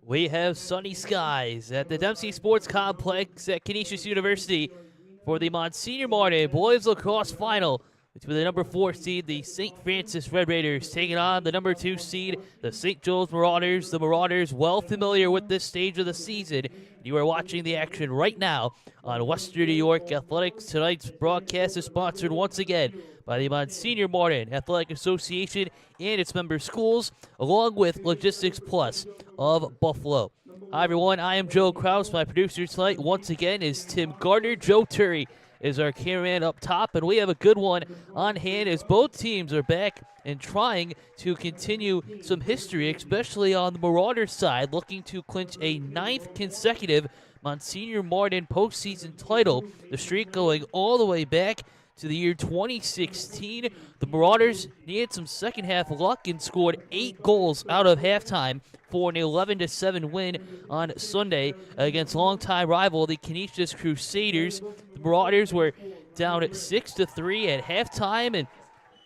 We have sunny skies at the Dempsey Sports Complex at Canisius University for the Monsignor Martin Boys Lacrosse Final between the number 4 seed, the St. Francis Red Raiders, taking on the number 2 seed, the St. Joe's Marauders. The Marauders, well familiar with this stage of the season. You are watching the action right now on Western New York Athletics. Tonight's broadcast is sponsored once again by the Monsignor Martin Athletic Association and its member schools, along with Logistics Plus of Buffalo. Hi, everyone. I am Joe Kraus. My producer tonight, once again, is Tim Gardner. Joe Turry is our cameraman up top, and we have a good one on hand as both teams are back and trying to continue some history, especially on the Marauders side, looking to clinch a 9th consecutive Monsignor Martin postseason title. The streak going all the way back to the year 2016. The Marauders needed some second-half luck and scored 8 goals out of halftime for an 11-7 win on Sunday against longtime rival, the Canisius Crusaders. The Marauders were down at 6-3 at halftime, and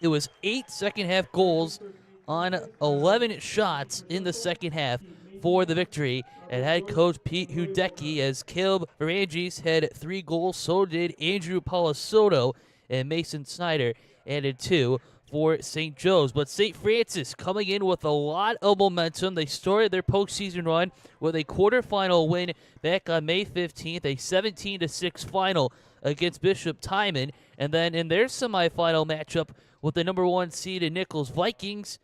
it was 8 second-half goals on 11 shots in the second half for the victory. And head coach Pete Hudecki, as Caleb Varangis had 3 goals, so did Andrew Palasoto, and Mason Snyder added 2 for St. Joe's. But St. Francis coming in with a lot of momentum. They started their postseason run with a quarterfinal win back on May 15th, a 17-6 final against Bishop Timon. And then in their semifinal matchup with the number 1 seed in Nichols Vikings,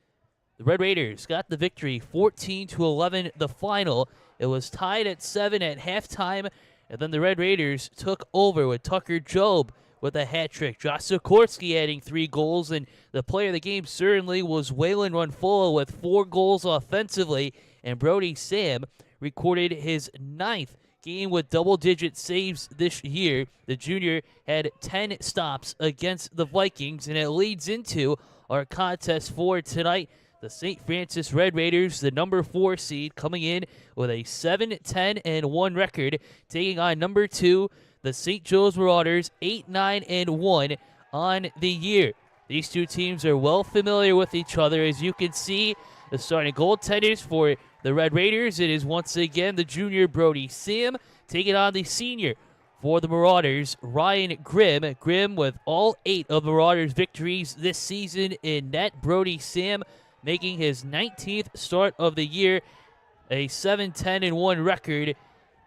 the Red Raiders got the victory, 14-11 the final. It was tied at 7 at halftime, and then the Red Raiders took over with Tucker Jobe with a hat trick. Josh Sikorsky adding 3 goals, and the player of the game certainly was Waylon Runfola with 4 goals offensively, and Brody Sam recorded his 9th game with double-digit saves this year. The junior had 10 stops against the Vikings, and it leads into our contest for tonight. The St. Francis Red Raiders, the number 4 seed, coming in with a 7-10-1 record, taking on number 2, the St. Joe's Marauders, 8-9-1 on the year. These two teams are well familiar with each other. As you can see, the starting goaltenders for the Red Raiders, it is once again the junior Brody Sam, taking on the senior for the Marauders, Ryan Grimm. Grimm with all 8 of the Marauders' victories this season in net. Brody Sam making his 19th start of the year, a 7-10-1 record,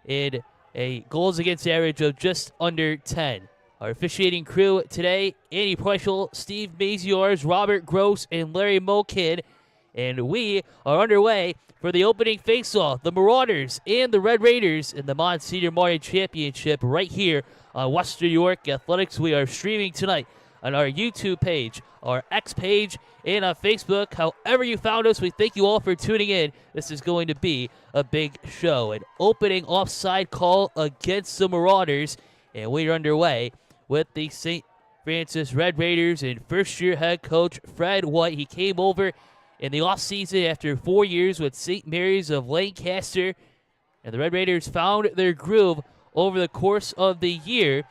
and a goals against average of just under 10. Our officiating crew today, Andy Preischel, Steve Maziars, Robert Gross, and Larry Mokin. And we are underway for the opening faceoff, the Marauders and the Red Raiders in the Monsignor Martin Championship right here on Western New York Athletics. We are streaming tonight on our YouTube page, our X page, and on Facebook. However you found us, we thank you all for tuning in. This is going to be a big show. An opening offside call against the Marauders, and we are underway with the St. Francis Red Raiders and first-year head coach Fred White. He came over in the offseason after 4 years with St. Mary's of Lancaster, and the Red Raiders found their groove over the course of the year.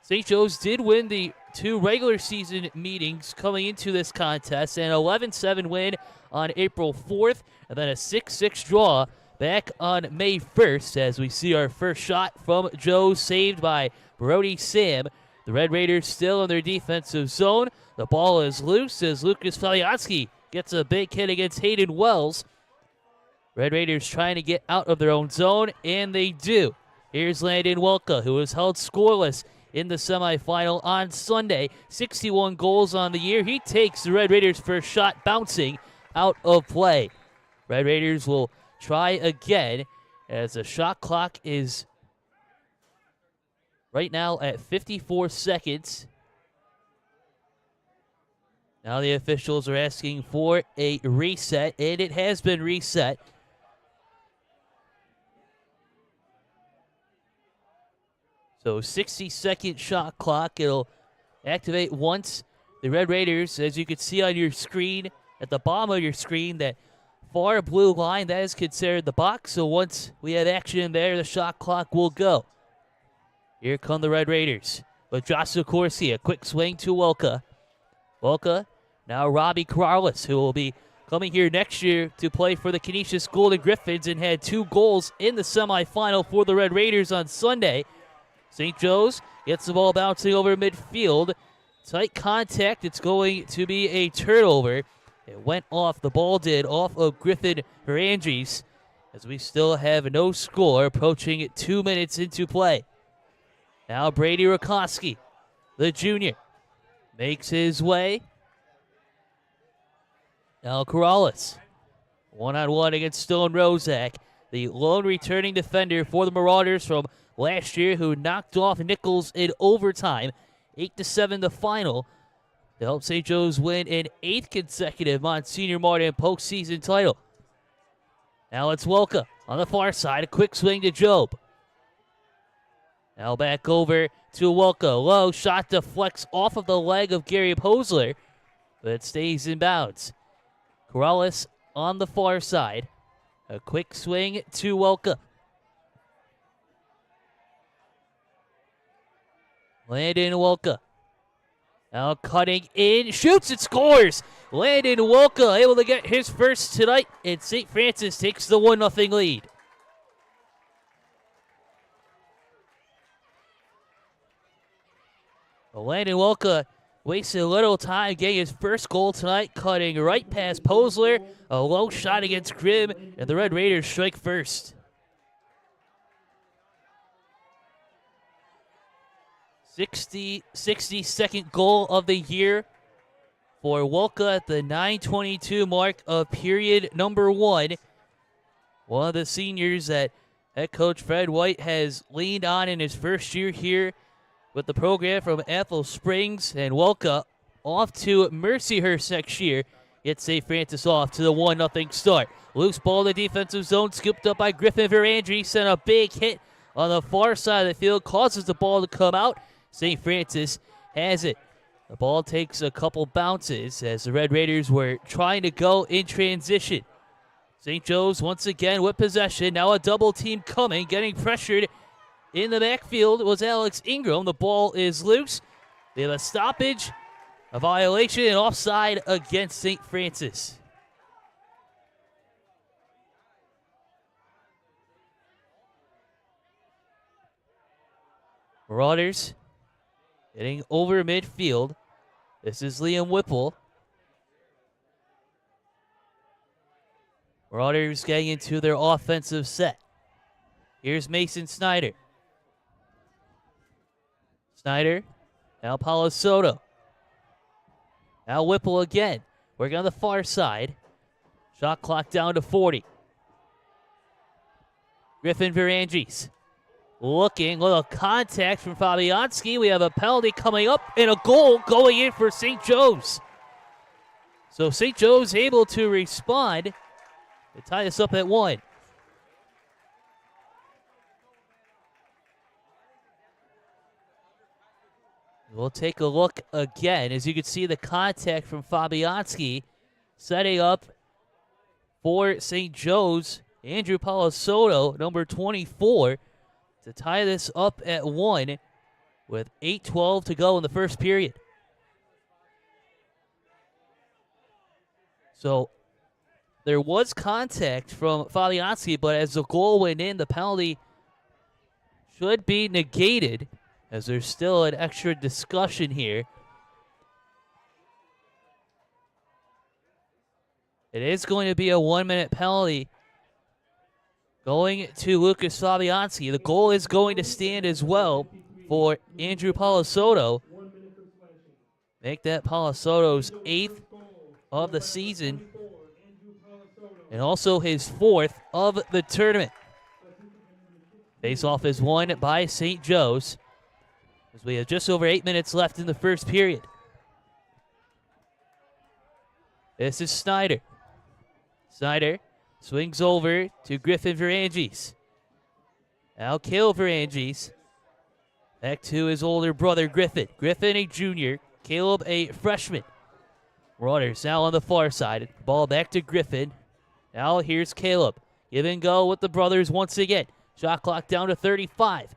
St. Joe's did win the 2 regular season meetings coming into this contest, an 11-7 win on April 4th, and then a 6-6 draw back on May 1st, as we see our first shot from Joe saved by Brody Sam. The Red Raiders still in their defensive zone. The ball is loose as Lucas Fabianski gets a big hit against Hayden Wells. Red Raiders trying to get out of their own zone, and they do. Here's Landon Welka, who was held scoreless in the semifinal on Sunday. 61 goals on the year. He takes the Red Raiders' first shot, bouncing out of play. Red Raiders will try again as the shot clock is right now at 54 seconds. Now the officials are asking for a reset, and it has been reset. So 60-second shot clock. It'll activate once the Red Raiders, as you can see on your screen, at the bottom of your screen, that far blue line, that is considered the box. So once we have action in there, the shot clock will go. Here come the Red Raiders. But Josh Sikorsky, a quick swing to Welka. Welka, now Robbie Corrales, who will be coming here next year to play for the Canisius Golden Griffins and had 2 goals in the semifinal for the Red Raiders on Sunday. St. Joe's gets the ball bouncing over midfield. Tight contact. It's going to be a turnover. It went off. The ball did off of Griffin Verandres as we still have no score, approaching 2 minutes into play. Now Brady Rakoski, the junior, makes his way. Now Corrales, one-on-one against Stone Rozak, the lone returning defender for the Marauders from last year, who knocked off Nichols in overtime, 8-7 the final, to help St. Joe's win an 8th consecutive Monsignor Martin postseason title. Now it's Welka on the far side, a quick swing to Job. Now back over to Welka. Low shot deflects off of the leg of Gary Posler, but it stays in bounds. Corrales on the far side. A quick swing to Welka. Landon Welka. Now cutting in, shoots and scores. Landon Welka able to get his first tonight, and St. Francis takes the 1-0 lead. Landon Welka wasted a little time getting his first goal tonight, cutting right past Posler. A low shot against Grimm, and the Red Raiders strike first. 62nd goal of the year for Welka at the 9:22 mark of period number 1. One of the seniors that head coach Fred White has leaned on in his first year here with the program from Ethel Springs, and Welka off to Mercyhurst next year. Gets St. Francis off to the 1-0 start. Loose ball in the defensive zone, scooped up by Griffin Verandres, sent a big hit on the far side of the field, causes the ball to come out. St. Francis has it. The ball takes a couple bounces as the Red Raiders were trying to go in transition. St. Joe's once again with possession. Now a double team coming, getting pressured in the backfield was Alex Ingram. The ball is loose. They have a stoppage, a violation, and offside against St. Francis. Marauders getting over midfield. This is Liam Whipple. Marauders getting into their offensive set. Here's Mason Snyder. Snyder, now Paulo Soto. Now Whipple again, working on the far side. Shot clock down to 40. Griffin Verandres looking, little contact from Fabianski. We have a penalty coming up and a goal going in for St. Joe's. So St. Joe's able to respond to tie us up at 1. We'll take a look again. As you can see, the contact from Fabianski setting up for St. Joe's. Andrew Palasoto, number 24, to tie this up at 1 with 8:12 to go in the first period. So there was contact from Fabianski, but as the goal went in, the penalty should be negated, as there's still an extra discussion here. It is going to be a 1-minute penalty going to Lucas Fabianski. The goal is going to stand as well for Andrew Palasoto. Make that Palasoto's 8th of the season and also his 4th of the tournament. Face-off is won by St. Joe's, as we have just over 8 minutes left in the first period. This is Snyder. Snyder swings over to Griffin Verandres. Now Caleb Verandres back to his older brother Griffin. Griffin a junior, Caleb a freshman. Marauders now on the far side. Ball back to Griffin. Now here's Caleb. Give and go with the brothers once again. Shot clock down to 35.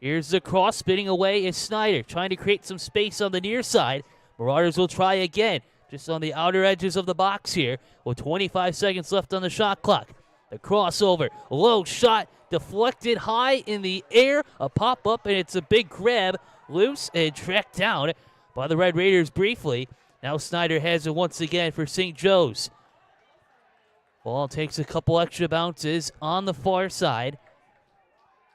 Here's the cross, spinning away is Snyder, trying to create some space on the near side. Marauders will try again. just on the outer edges of the box here with 25 seconds left on the shot clock. The crossover, low shot, deflected high in the air, a pop-up, and it's a big grab, loose and tracked down by the Red Raiders briefly. Now Snyder has it once again for St. Joe's. Ball takes a couple extra bounces on the far side.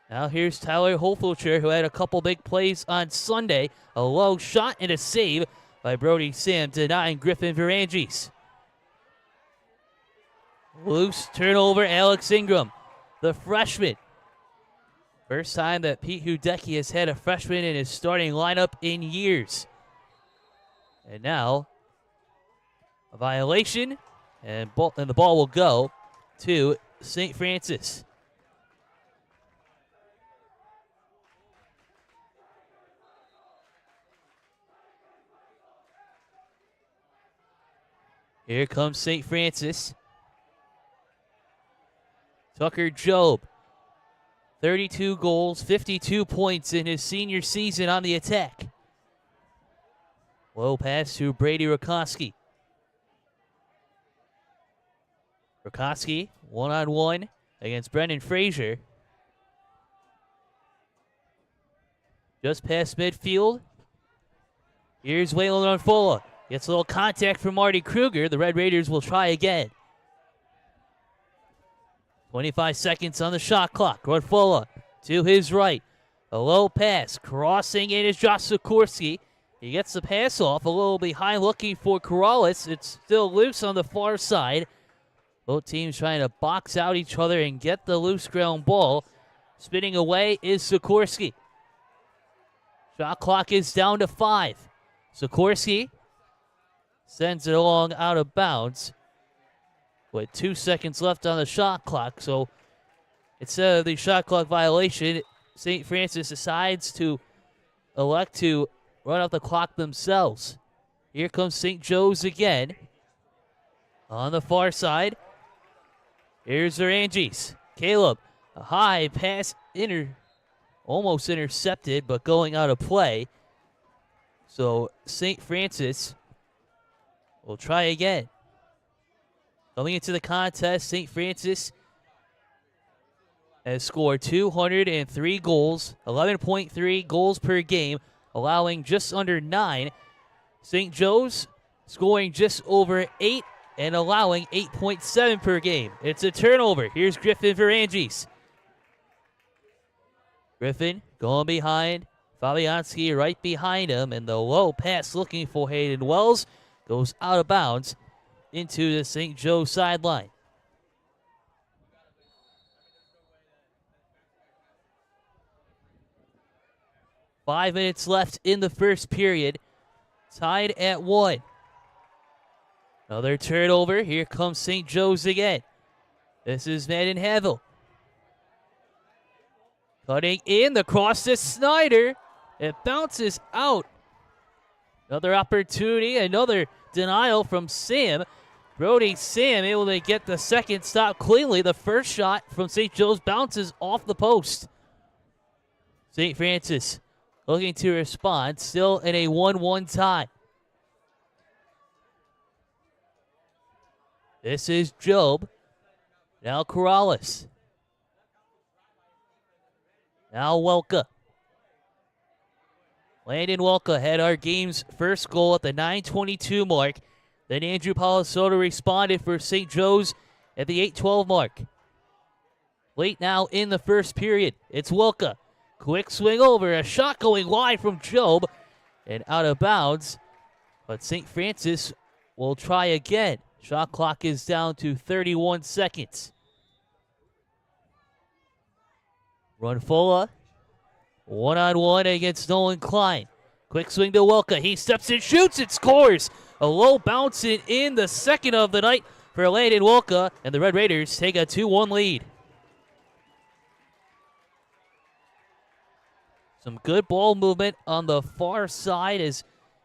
Now here's Tyler Holfilcher, who had a couple big plays on Sunday. A low shot and a save by Brody Sam, denying Griffin Varangis. Loose turnover, Alex Ingram, the freshman. First time that Pete Hudecki has had a freshman in his starting lineup in years. And now, a violation, and the ball will go to St. Francis. Here comes St. Francis. Tucker Jobe, 32 goals, 52 points in his senior season on the attack. Low pass to Brady Rakoski. Rakoski, one-on-one against Brendan Frazier. Just past midfield. Here's Waylon Unfola. Gets a little contact from Marty Kruger. The Red Raiders will try again. 25 seconds on the shot clock. Unfola to his right. A low pass. Crossing in is Josh Sikorsky. He gets the pass off a little behind looking for Corrales. It's still loose on the far side. Both teams trying to box out each other and get the loose ground ball. Spinning away is Sikorsky. Shot clock is down to 5. Sikorsky sends it along out of bounds with 2 seconds left on the shot clock. So instead of the shot clock violation, St. Francis decides to elect to run out the clock themselves. Here comes St. Joe's again. On the far side, here's Zarangis. Caleb, a high pass, almost intercepted, but going out of play. So St. Francis will try again. Coming into the contest, St. Francis has scored 203 goals, 11.3 goals per game, allowing just under 9. St. Joe's scoring just over 8 and allowing 8.7 per game. It's a turnover. Here's Griffin Varangis. Griffin going behind. Fabianski right behind him, and the low pass looking for Hayden Wells goes out of bounds into the St. Joe sideline. Five minutes left in the first period. Tied at 1. Another turnover. Here comes St. Joe's again. This is Madden Havel. Cutting in the cross to Snyder. It bounces out. Another opportunity, another denial from Sam. Brody Sam able to get the second stop cleanly. The first shot from St. Joe's bounces off the post. St. Francis looking to respond, still in a 1-1 tie. This is Jobe. Now Corrales. Now Welka. Landon Welka had our game's first goal at the 9:22 mark. Then Andrew Palasoto responded for St. Joe's at the 8:12 mark. Late now in the first period, it's Welka. Quick swing over, a shot going wide from Jobe and out of bounds. But St. Francis will try again. Shot clock is down to 31 seconds. Runfola, one-on-one against Nolan Klein. Quick swing to Welka. He steps in, shoots, and scores. A low bounce in the second of the night for Landon Welka, and the Red Raiders take a 2-1 lead. Some good ball movement on the far side as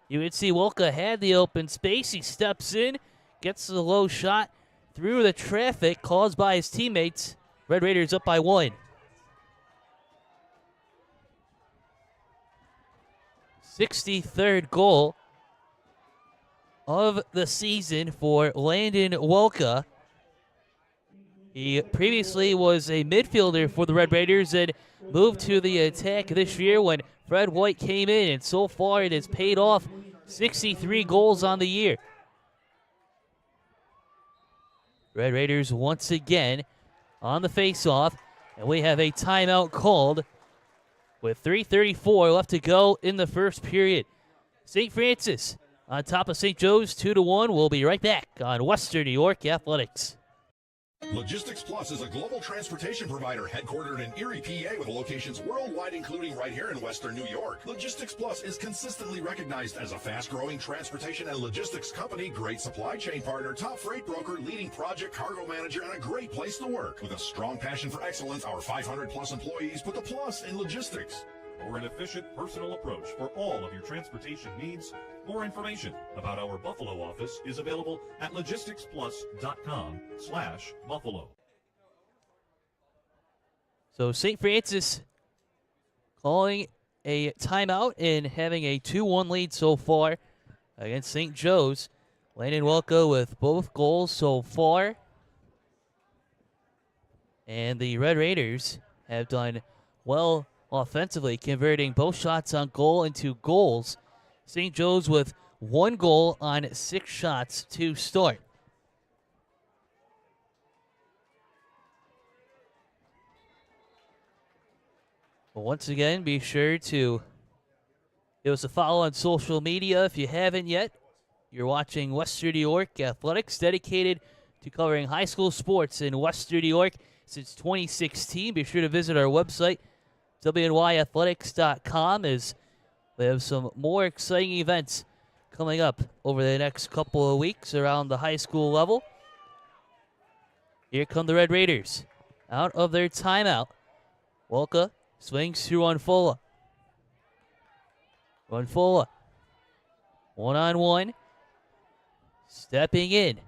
you would see Welka had the open space. He steps in, gets the low shot through the traffic caused by his teammates. Red Raiders up by 1. 63rd goal of the season for Landon Welka. He previously was a midfielder for the Red Raiders and moved to the attack this year when Fred White came in, and so far it has paid off. 63 goals on the year. Red Raiders once again on the face-off, and we have a timeout called with 3:34 left to go in the first period. St. Francis on top of St. Joe's 2-1. We'll be right back on Western New York Athletics. Logistics Plus is a global transportation provider headquartered in Erie, PA, with locations worldwide, including right here in Western New York. Logistics Plus is consistently recognized as a fast-growing transportation and logistics company, great supply chain partner, top freight broker, leading project cargo manager, and a great place to work. With a strong passion for excellence, our 500-plus employees put the plus in logistics. Or an efficient, personal approach for all of your transportation needs. More information about our Buffalo office is available at logisticsplus.com/Buffalo. So St. Francis calling a timeout and having a 2-1 lead so far against St. Joe's. Landon Welka with both goals so far. And the Red Raiders have done well offensively, converting both shots on goal into goals. St. Joe's with 1 goal on 6 shots to start. Well, once again, be sure to give us a follow on social media if you haven't yet. You're watching Western New York Athletics, dedicated to covering high school sports in Western New York since 2016. Be sure to visit our website, wnyathletics.com, as we have some more exciting events coming up over the next couple of weeks around the high school level. Here come the Red Raiders out of their timeout. Welka swings through Unfola. Unfola, 1-on-1, stepping in.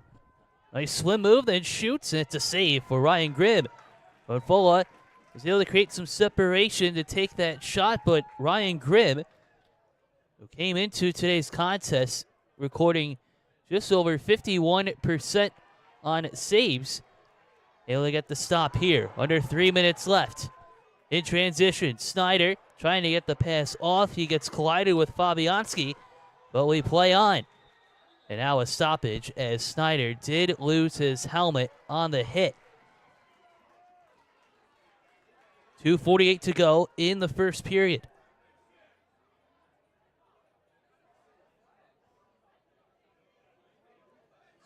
Nice swim move, then shoots, and it's a save for Ryan Grimm. Unfola was able to create some separation to take that shot, but Ryan Grimm, who came into today's contest recording just over 51% on saves, able to get the stop here. Under 3 minutes left. In transition, Snyder trying to get the pass off. He gets collided with Fabianski, but we play on. And now a stoppage as Snyder did lose his helmet on the hit. 2:48 to go in the first period.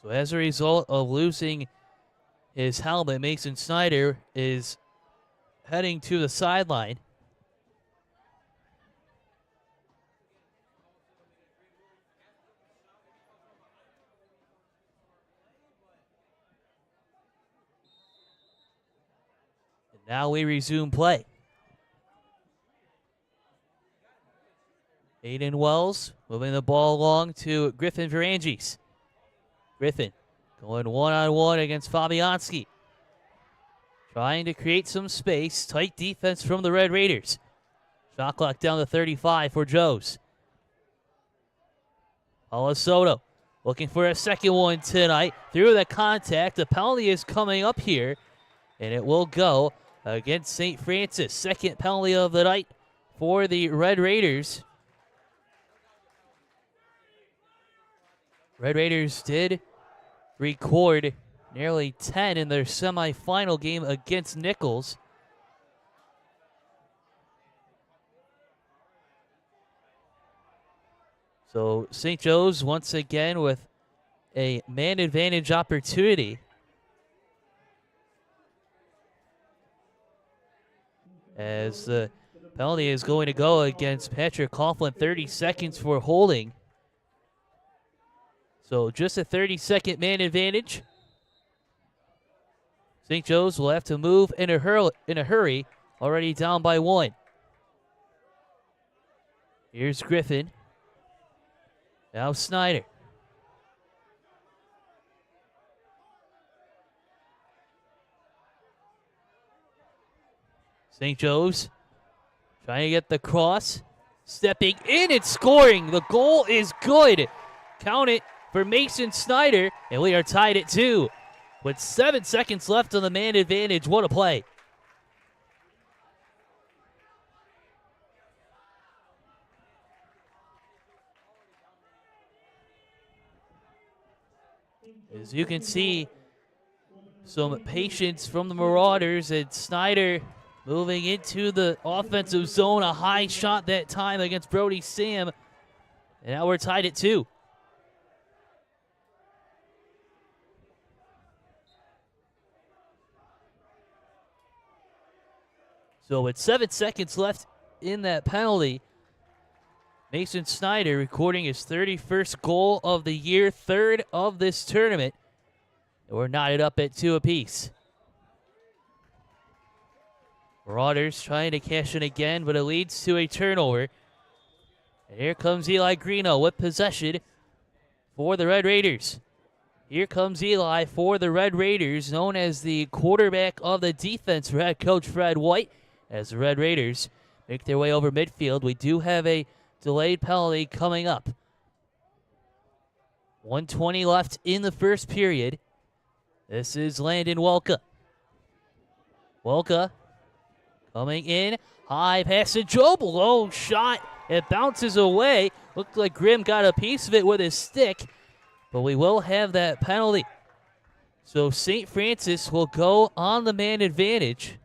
So as a result of losing his helmet, Mason Snyder is heading to the sideline. And now we resume play. Aiden Wells moving the ball along to Griffin Varangis. Griffin going 1-on-1 against Fabianski. Trying to create some space. Tight defense from the Red Raiders. Shot clock down to 35 for Joe's. Paula Soto looking for a second one tonight. Through the contact. The penalty is coming up here, and it will go against St. Francis. Second penalty of the night for the Red Raiders. Red Raiders did record nearly 10 in their semifinal game against Nichols. So St. Joe's once again with a man advantage opportunity. As the penalty is going to go against Patrick Coughlin, 30 seconds for holding. So just a 30-second man advantage. St. Joe's will have to move in a hurry, already down by 1. Here's Griffin. Now Snyder. St. Joe's trying to get the cross. Stepping in and scoring. The goal is good. Count it for Mason Snyder, and we are tied at 2. With 7 seconds left on the man advantage, what a play. As you can see, some patience from the Marauders, and Snyder moving into the offensive zone. A high shot that time against Brody Sam, and now we're tied at 2. So with 7 seconds left in that penalty, Mason Snyder recording his 31st goal of the year, 3rd of this tournament. And we're knotted up at 2 apiece. Marauders trying to cash in again, but it leads to a turnover. And here comes Eli Greeno with possession for the Red Raiders. Here comes Eli for the Red Raiders, known as the quarterback of the defense for head coach Fred White. As the Red Raiders make their way over midfield, we do have a delayed penalty coming up. 1:20 left in the first period. This is Landon Welka. Welka coming in. High pass to Job. Low shot. It bounces away. Looked like Grimm got a piece of it with his stick, but we will have that penalty. So St. Francis will go on the man advantage.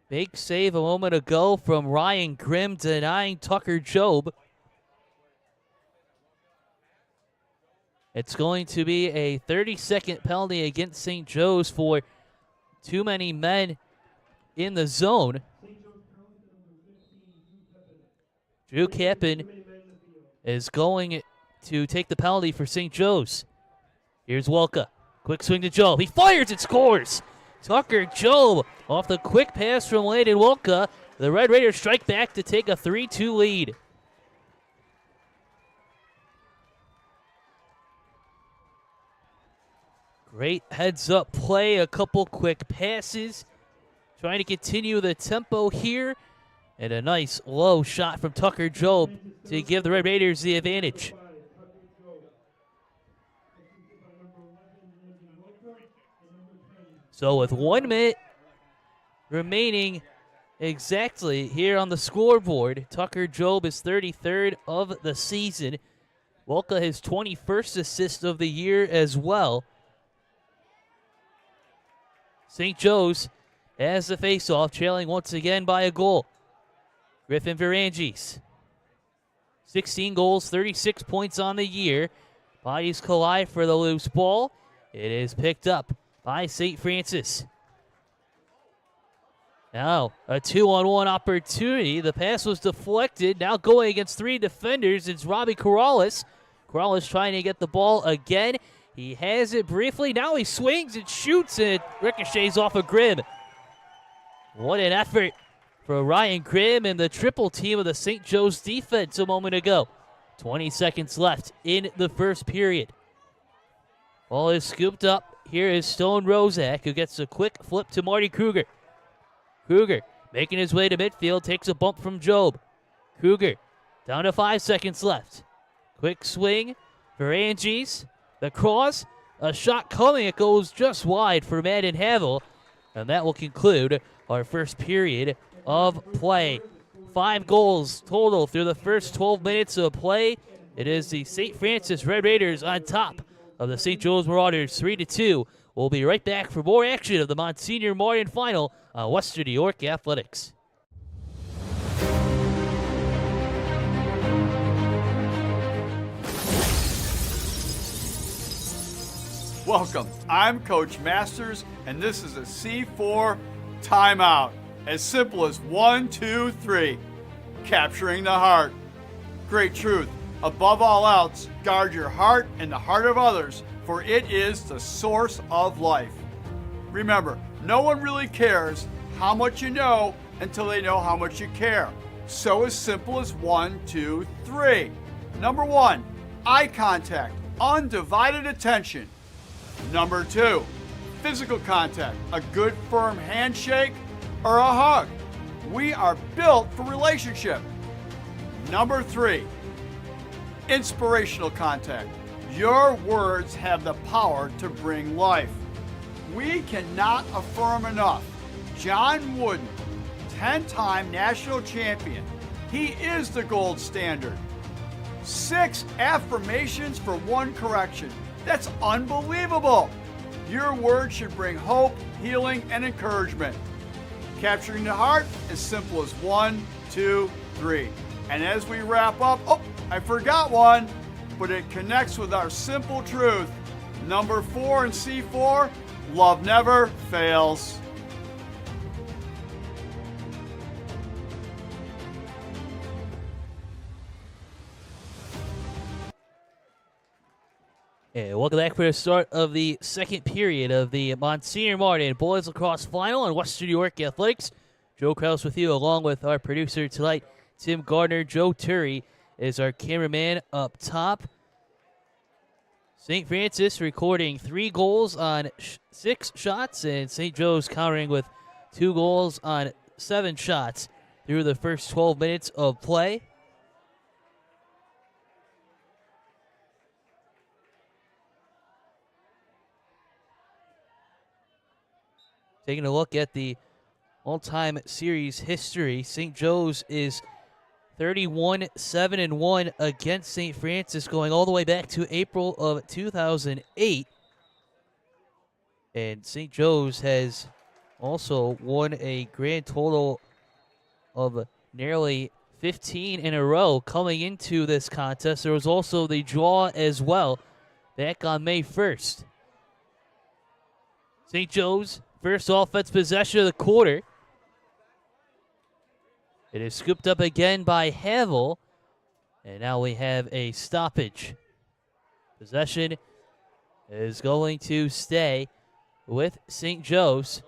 Big save a moment ago from Ryan Grimm, denying Tucker Job. It's going to be a 30-second penalty against St. Joe's for too many men in the zone. Drew Kappen is going to take the penalty for St. Joe's. Here's Welka. Quick swing to Job. He fires and scores. Tucker Job off the quick pass from Landon Welka. The Red Raiders strike back to take a 3-2 lead. Great heads-up play, a couple quick passes. Trying to continue the tempo here. And a nice low shot from Tucker Job to give the Red Raiders the advantage. So with 1 minute remaining exactly here on the scoreboard, Tucker Job is 33rd of the season. Welka his 21st assist of the year as well. St. Joe's has the faceoff, trailing once again by a goal. Griffin Virangis, 16 goals, 36 points on the year. Bodies collide for the loose ball. It is picked up by St. Francis. Now, a 2-on-1 opportunity. The pass was deflected. Now going against 3 defenders, it's Robbie Corrales. Corrales trying to get the ball again. He has it briefly. Now he swings and shoots, and it ricochets off of Grimm. What an effort for Ryan Grimm and the triple team of the St. Joe's defense a moment ago. 20 seconds left in the first period. Ball is scooped up. Here is Stone Rozak, who gets a quick flip to Marty Kruger. Kruger making his way to midfield, takes a bump from Job. Kruger down to 5 seconds left. Quick swing for Angies. The cross, a shot coming. It goes just wide for Madden Havel. And that will conclude our first period of play. 5 goals total through the first 12 minutes of play. It is the St. Francis Red Raiders on top of the St. Joe's Marauders 3-2. We'll be right back for more action of the Monsignor Martin Final on Western New York Athletics. Welcome, I'm Coach Masters, and this is a C4 timeout. As simple as 1, 2, 3. Capturing the heart. Great truth. Above all else, guard your heart and the heart of others, for it is the source of life. Remember, no one really cares how much you know until they know how much you care. So as simple as 1, 2, 3. Number 1, eye contact, undivided attention. Number 2, physical contact, a good firm handshake or a hug. We are built for relationship. Number 3, inspirational content. Your words have the power to bring life. We cannot affirm enough. John Wooden, 10-time national champion. He is the gold standard. 6 affirmations for 1 correction. That's unbelievable. Your words should bring hope, healing, and encouragement. Capturing the heart is simple as 1, 2, 3. And as we wrap up, I forgot one, but it connects with our simple truth. Number 4 in C4, love never fails. And welcome back for the start of the second period of the Monsignor Martin Boys Lacrosse Final on Western New York Athletics. Joe Kraus with you, along with our producer tonight, Tim Gardner. Joe Turry is our cameraman up top. St. Francis recording 3 goals on 6 shots, and St. Joe's countering with 2 goals on 7 shots through the first 12 minutes of play. Taking a look at the all-time series history, St. Joe's is 31-7-1 against St. Francis, going all the way back to April of 2008. And St. Joe's has also won a grand total of nearly 15 in a row coming into this contest. There was also the draw as well back on May 1st. St. Joe's first offense possession of the quarter. It is scooped up again by Havel. And now we have a stoppage. Possession is going to stay with St. Joe's.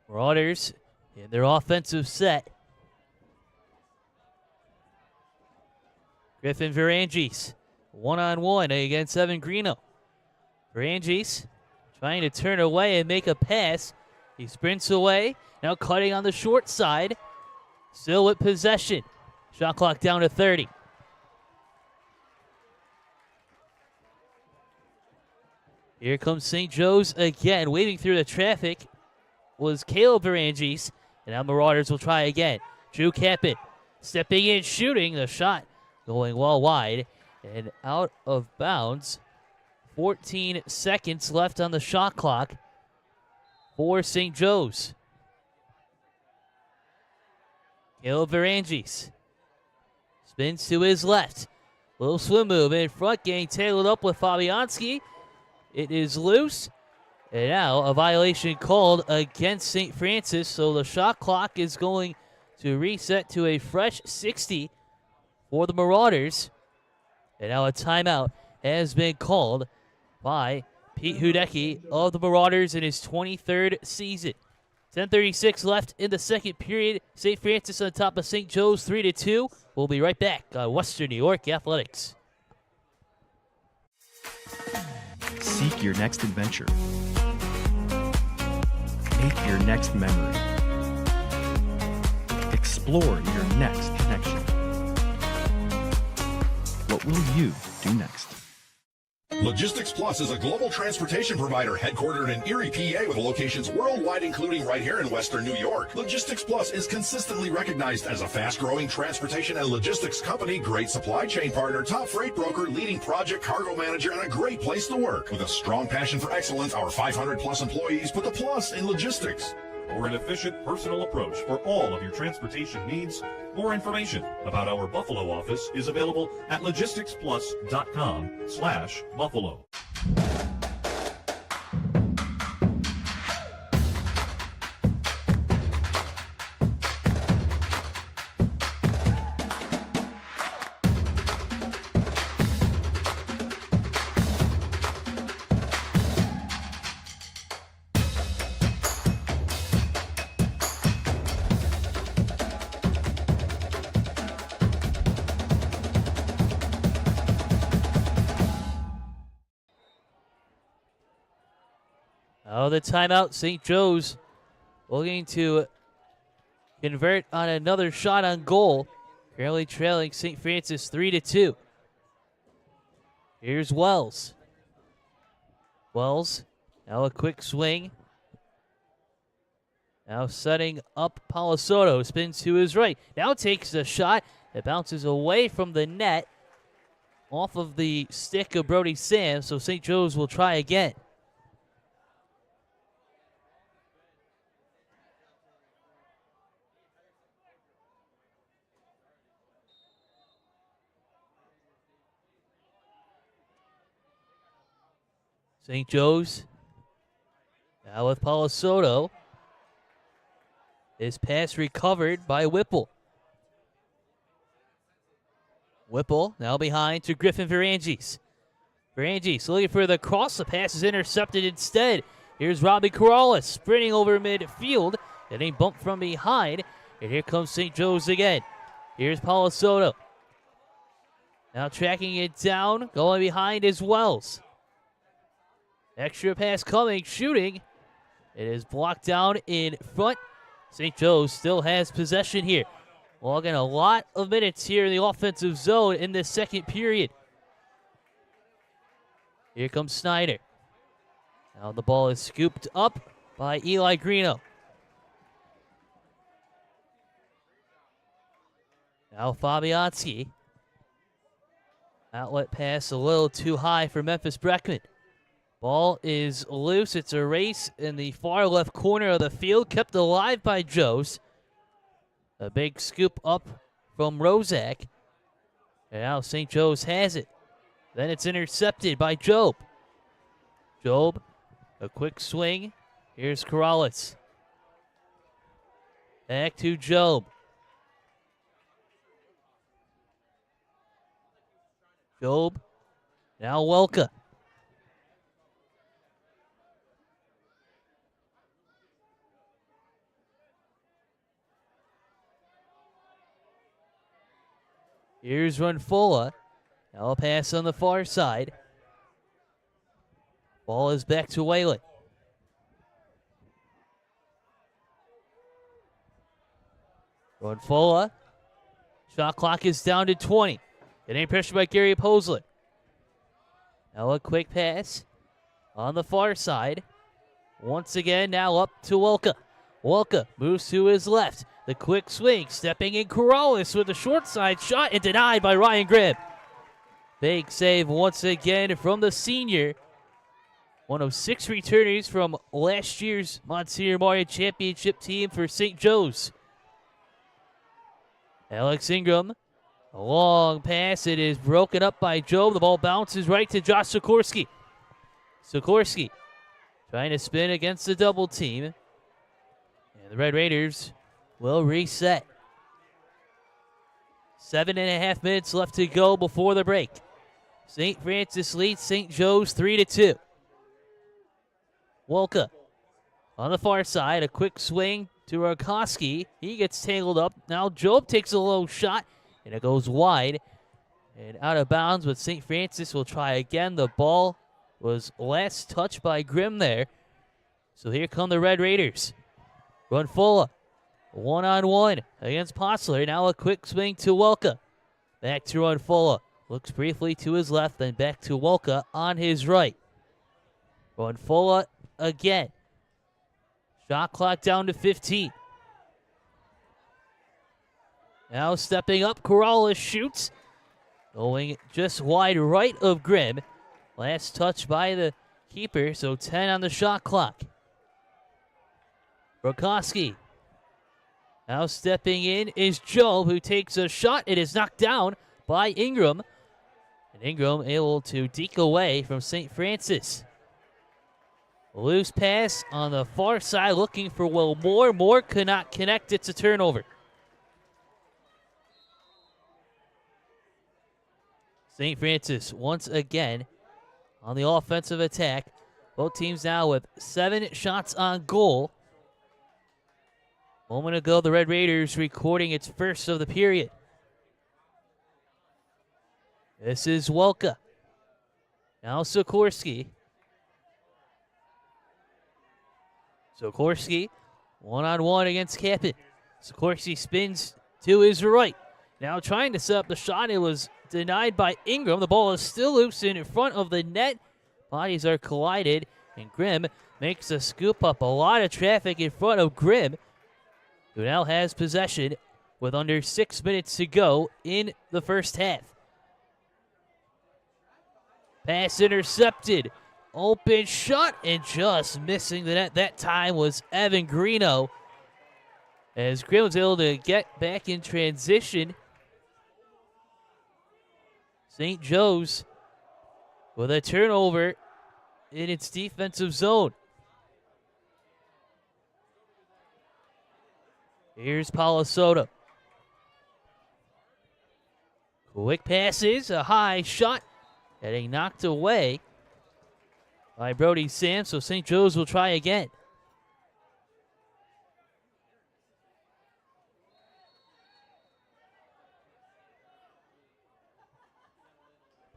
Marauders in their offensive set. Griffin Varangis, 1-on-1 against Evan Greeno. Varangis trying to turn away and make a pass. He sprints away, now cutting on the short side. Still with possession. Shot clock down to 30. Here comes St. Joe's again, weaving through the traffic was Caleb Varangis, and now Marauders will try again. Drew Caput stepping in, shooting. The shot going well wide and out of bounds. 14 seconds left on the shot clock for St. Joe's. Caleb Varangis spins to his left. Little swim move in front, getting tangled up with Fabianski. It is loose. And now a violation called against St. Francis, so the shot clock is going to reset to a fresh 60 for the Marauders. And now a timeout has been called by Pete Hudecki of the Marauders in his 23rd season. 10:36 left in the second period. St. Francis on top of St. Joe's 3-2. We'll be right back on Western New York Athletics. Seek your next adventure. Make your next memory. Explore your next connection. What will you do next? Logistics Plus is a global transportation provider headquartered in Erie, PA with locations worldwide, including right here in Western New York. Logistics Plus is consistently recognized as a fast-growing transportation and logistics company, great supply chain partner, top freight broker, leading project cargo manager, and a great place to work. With a strong passion for excellence, our 500-plus employees put the plus in logistics. Or an efficient personal approach for all of your transportation needs. More information about our Buffalo office is available at logisticsplus.com/Buffalo. Oh, the timeout. St. Joe's looking to convert on another shot on goal. Currently trailing St. Francis 3-2. Here's Wells. Wells, now a quick swing. Now setting up Palasoto. Spins to his right. Now takes a shot. It bounces away from the net. Off of the stick of Brody Sam. So St. Joe's will try again. St. Joe's now with Palasoto. His pass recovered by Whipple. Whipple now behind to Griffin Varangis. Varangis looking for the cross. The pass is intercepted instead. Here's Robbie Corrales sprinting over midfield. Getting bumped from behind. And here comes St. Joe's again. Here's Palasoto. Now tracking it down. Going behind is Wells. Extra pass coming. Shooting. It is blocked down in front. St. Joe's still has possession here. Logging a lot of minutes here in the offensive zone in this second period. Here comes Snyder. Now the ball is scooped up by Eli Greeno. Now Fabianski. Outlet pass a little too high for Memphis Breckman. Ball is loose. It's a race in the far left corner of the field. Kept alive by Joes. A big scoop up from Rozak. And now St. Joe's has it. Then it's intercepted by Job. Job, a quick swing. Here's Corrales. Back to Job. Job, now Welka. Here's Runfola. Now a pass on the far side. Ball is back to Whalen. Runfola. Shot clock is down to 20. Getting pressure by Gary Posler. Now a quick pass on the far side. Once again, now up to Welka. Welka moves to his left. The quick swing, stepping in Corrales with a short side shot and denied by Ryan Grimm. Big save once again from the senior. One of 6 returners from last year's Monsignor Martin Championship team for St. Joe's. Alex Ingram, a long pass. It is broken up by Joe. The ball bounces right to Josh Sikorsky. Sikorsky trying to spin against the double team. And the Red Raiders will reset. 7.5 minutes left to go before the break. St. Francis leads St. Joe's 3-2. Wolka on the far side, a quick swing to Rakowski. He gets tangled up. Now Job takes a low shot, and it goes wide and out of bounds, but St. Francis will try again. The ball was last touched by Grimm there. So here come the Red Raiders. Runfola, one-on-one against Potsler. Now a quick swing to Welka. Back to Runfola. Looks briefly to his left, then back to Welka on his right. Runfola again. Shot clock down to 15. Now stepping up, Corrales shoots. Going just wide right of Grimm. Last touch by the keeper, so 10 on the shot clock. Rakowski. Now stepping in is Joe, who takes a shot. It is knocked down by Ingram. And Ingram able to deke away from St. Francis. Loose pass on the far side looking for Will Moore. Moore could not connect. It's a turnover. St. Francis once again on the offensive attack. Both teams now with 7 shots on goal. A moment ago, the Red Raiders recording its first of the period. This is Welka. Now Sikorsky. Sikorsky, one-on-one against Captain. Sikorsky spins to his right. Now trying to set up the shot. It was denied by Ingram. The ball is still loose in front of the net. Bodies are collided, and Grimm makes a scoop up. A lot of traffic in front of Grimm, who now has possession with under 6 minutes to go in the first half. Pass intercepted. Open shot, and just missing the net that time was Evan Greeno, as Grimm was able to get back in transition. St. Joe's with a turnover in its defensive zone. Here's Palasoto. Quick passes, a high shot, getting knocked away by Brody Sam, so St. Joe's will try again.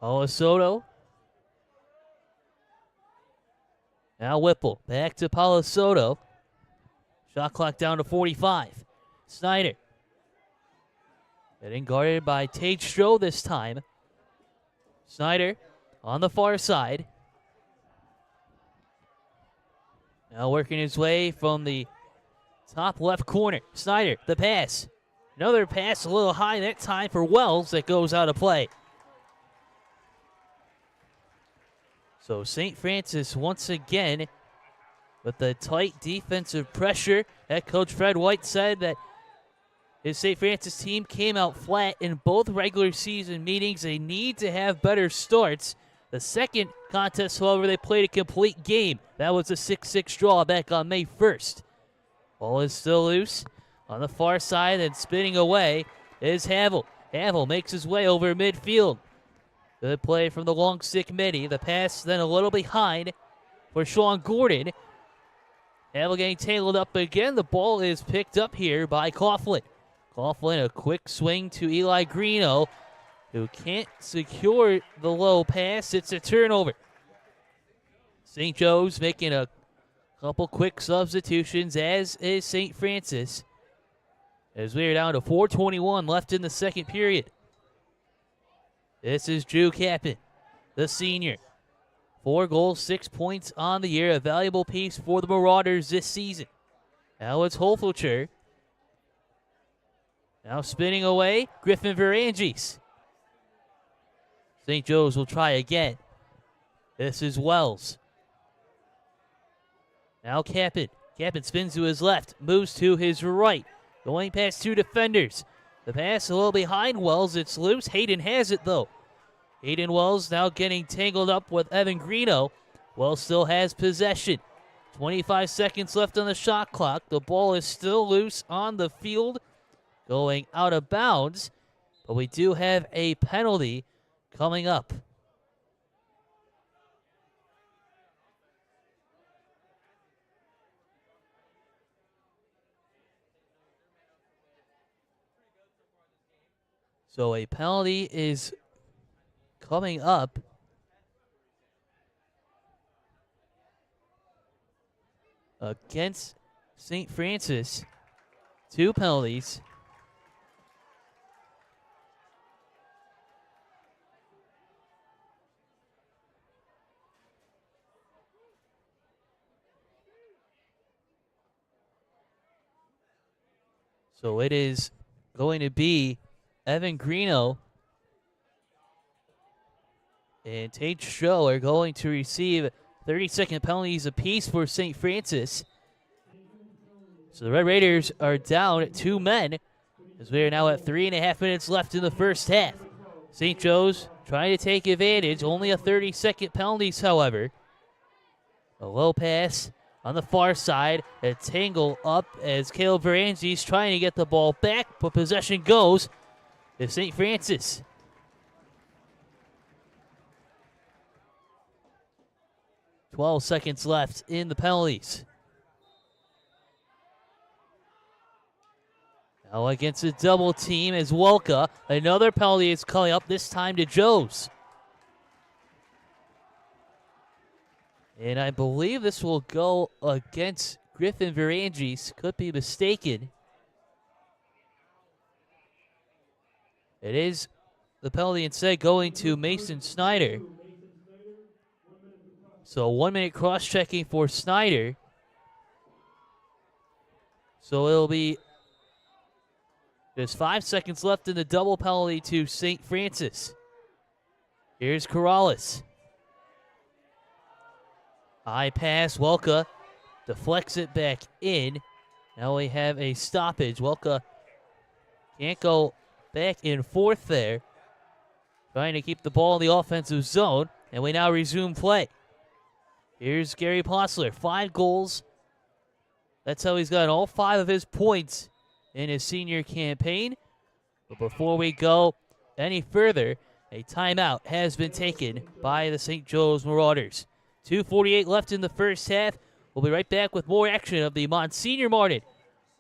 Palasoto. Now Whipple, back to Palasoto. Shot clock down to 45. Snyder. Getting guarded by Tate Stroh this time. Snyder on the far side. Now working his way from the top left corner. Snyder, the pass. Another pass a little high that time for Wells that goes out of play. So St. Francis once again with the tight defensive pressure. Head coach Fred White said that his St. Francis team came out flat in both regular season meetings. They need to have better starts. The second contest, however, they played a complete game. That was a 6-6 draw back on May 1st. Ball is still loose on the far side, and spinning away is Havel. Havel makes his way over midfield. Good play from the long stick midi. The pass then a little behind for Sean Gordon. Havel getting tangled up again. The ball is picked up here by Coughlin. Coughlin, a quick swing to Eli Greeno, who can't secure the low pass. It's a turnover. St. Joe's making a couple quick substitutions, as is St. Francis, as we are down to 4:21 left in the second period. This is Drew Capin, the senior. 4 goals, 6 points on the year. A valuable piece for the Marauders this season. Now it's Holfelcher. Now spinning away, Griffin Varanges. St. Joe's will try again. This is Wells. Now Capin. Capin spins to his left, moves to his right. Going past 2 defenders. The pass a little behind Wells. It's loose. Hayden has it, though. Hayden Wells now getting tangled up with Evan Greeno. Wells still has possession. 25 seconds left on the shot clock. The ball is still loose on the field, going out of bounds. But we do have a penalty coming up. So a penalty is coming up. Against St. Francis. 2 penalties. So it is going to be Evan Greeno and Tate Stroh are going to receive 30-second penalties apiece for St. Francis. So the Red Raiders are down 2 men, as we are now at 3.5 minutes left in the first half. St. Joe's trying to take advantage. Only a 30-second penalties, however. A low pass on the far side, a tangle up as Caleb Varanges trying to get the ball back, but possession goes to St. Francis. "12 seconds left in the penalties. Now against a double team as Welka. Another penalty is coming up, this time to Joe's. And I believe this will go against Griffin Varangis. Could be mistaken. It is the penalty instead going to Mason Snyder. So 1 minute cross-checking for Snyder. So it'll be just 5 seconds left in the double penalty to St. Francis. Here's Corrales. High pass, Welka deflects it back in. Now we have a stoppage. Welka can't go back and forth there. Trying to keep the ball in the offensive zone. And we now resume play. Here's Gary Postler, 5 goals. That's how he's got all 5 of his points in his senior campaign. But before we go any further, a timeout has been taken by the St. Joe's Marauders. 2:48 left in the first half. We'll be right back with more action of the Monsignor Martin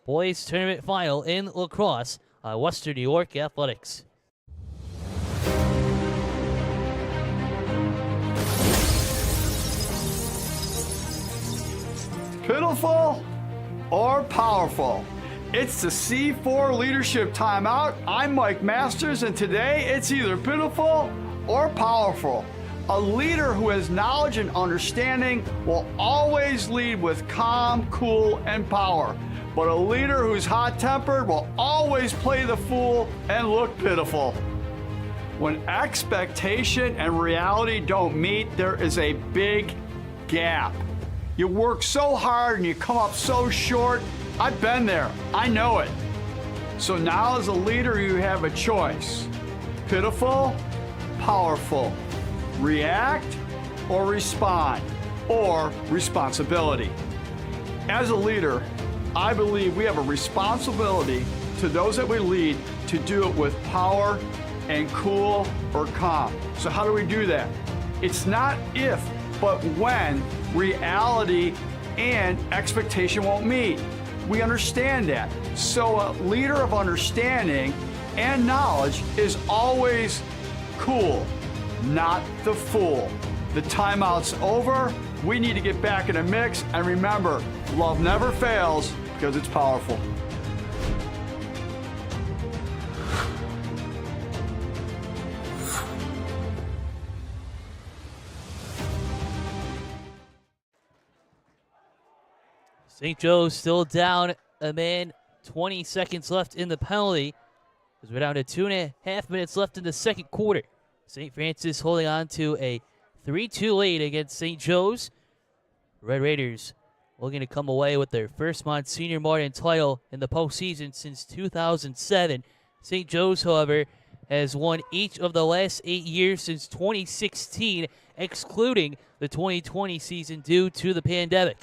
Boys Tournament Final in Lacrosse on Western New York Athletics. Pitiful or powerful? It's the C4 Leadership Timeout. I'm Mike Masters, and today it's either pitiful or powerful. A leader who has knowledge and understanding will always lead with calm, cool, and power. But a leader who's hot-tempered will always play the fool and look pitiful. When expectation and reality don't meet, there is a big gap. You work so hard and you come up so short. I've been there. I know it. So now as a leader, you have a choice. Pitiful, powerful. React or respond, or responsibility. As a leader, I believe we have a responsibility to those that we lead to do it with power and cool or calm. So how do we do that? It's not if, but when reality and expectation won't meet. We understand that. So a leader of understanding and knowledge is always cool, not the fool. The timeout's over. We need to get back in the mix. And remember, love never fails because it's powerful. St. Joe's still down a man. 20 seconds left in the penalty as we're down to 2.5 minutes left in the second quarter. St. Francis holding on to a 3-2 lead against St. Joe's. Red Raiders looking to come away with their first Monsignor Martin title in the postseason since 2007. St. Joe's, however, has won each of the last 8 years since 2016, excluding the 2020 season due to the pandemic.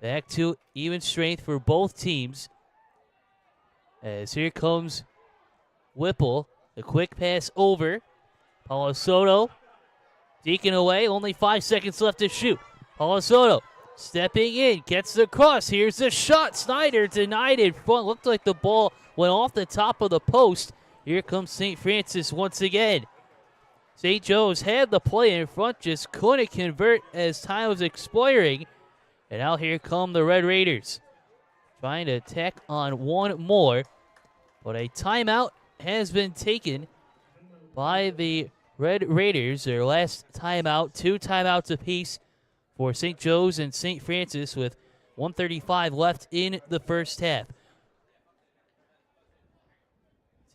Back to even strength for both teams. As here comes Whipple. A quick pass over. Paulo Soto deking away. Only 5 seconds left to shoot. Paulo Soto stepping in. Gets the cross. Here's the shot. Snyder denied in front. Looked like the ball went off the top of the post. Here comes St. Francis once again. St. Joe's had the play in front. Just couldn't convert as time was expiring. And now here come the Red Raiders. Trying to tack on one more. But a timeout has been taken by the Red Raiders. Their last timeout, 2 timeouts apiece for St. Joe's and St. Francis with 1:35 left in the first half.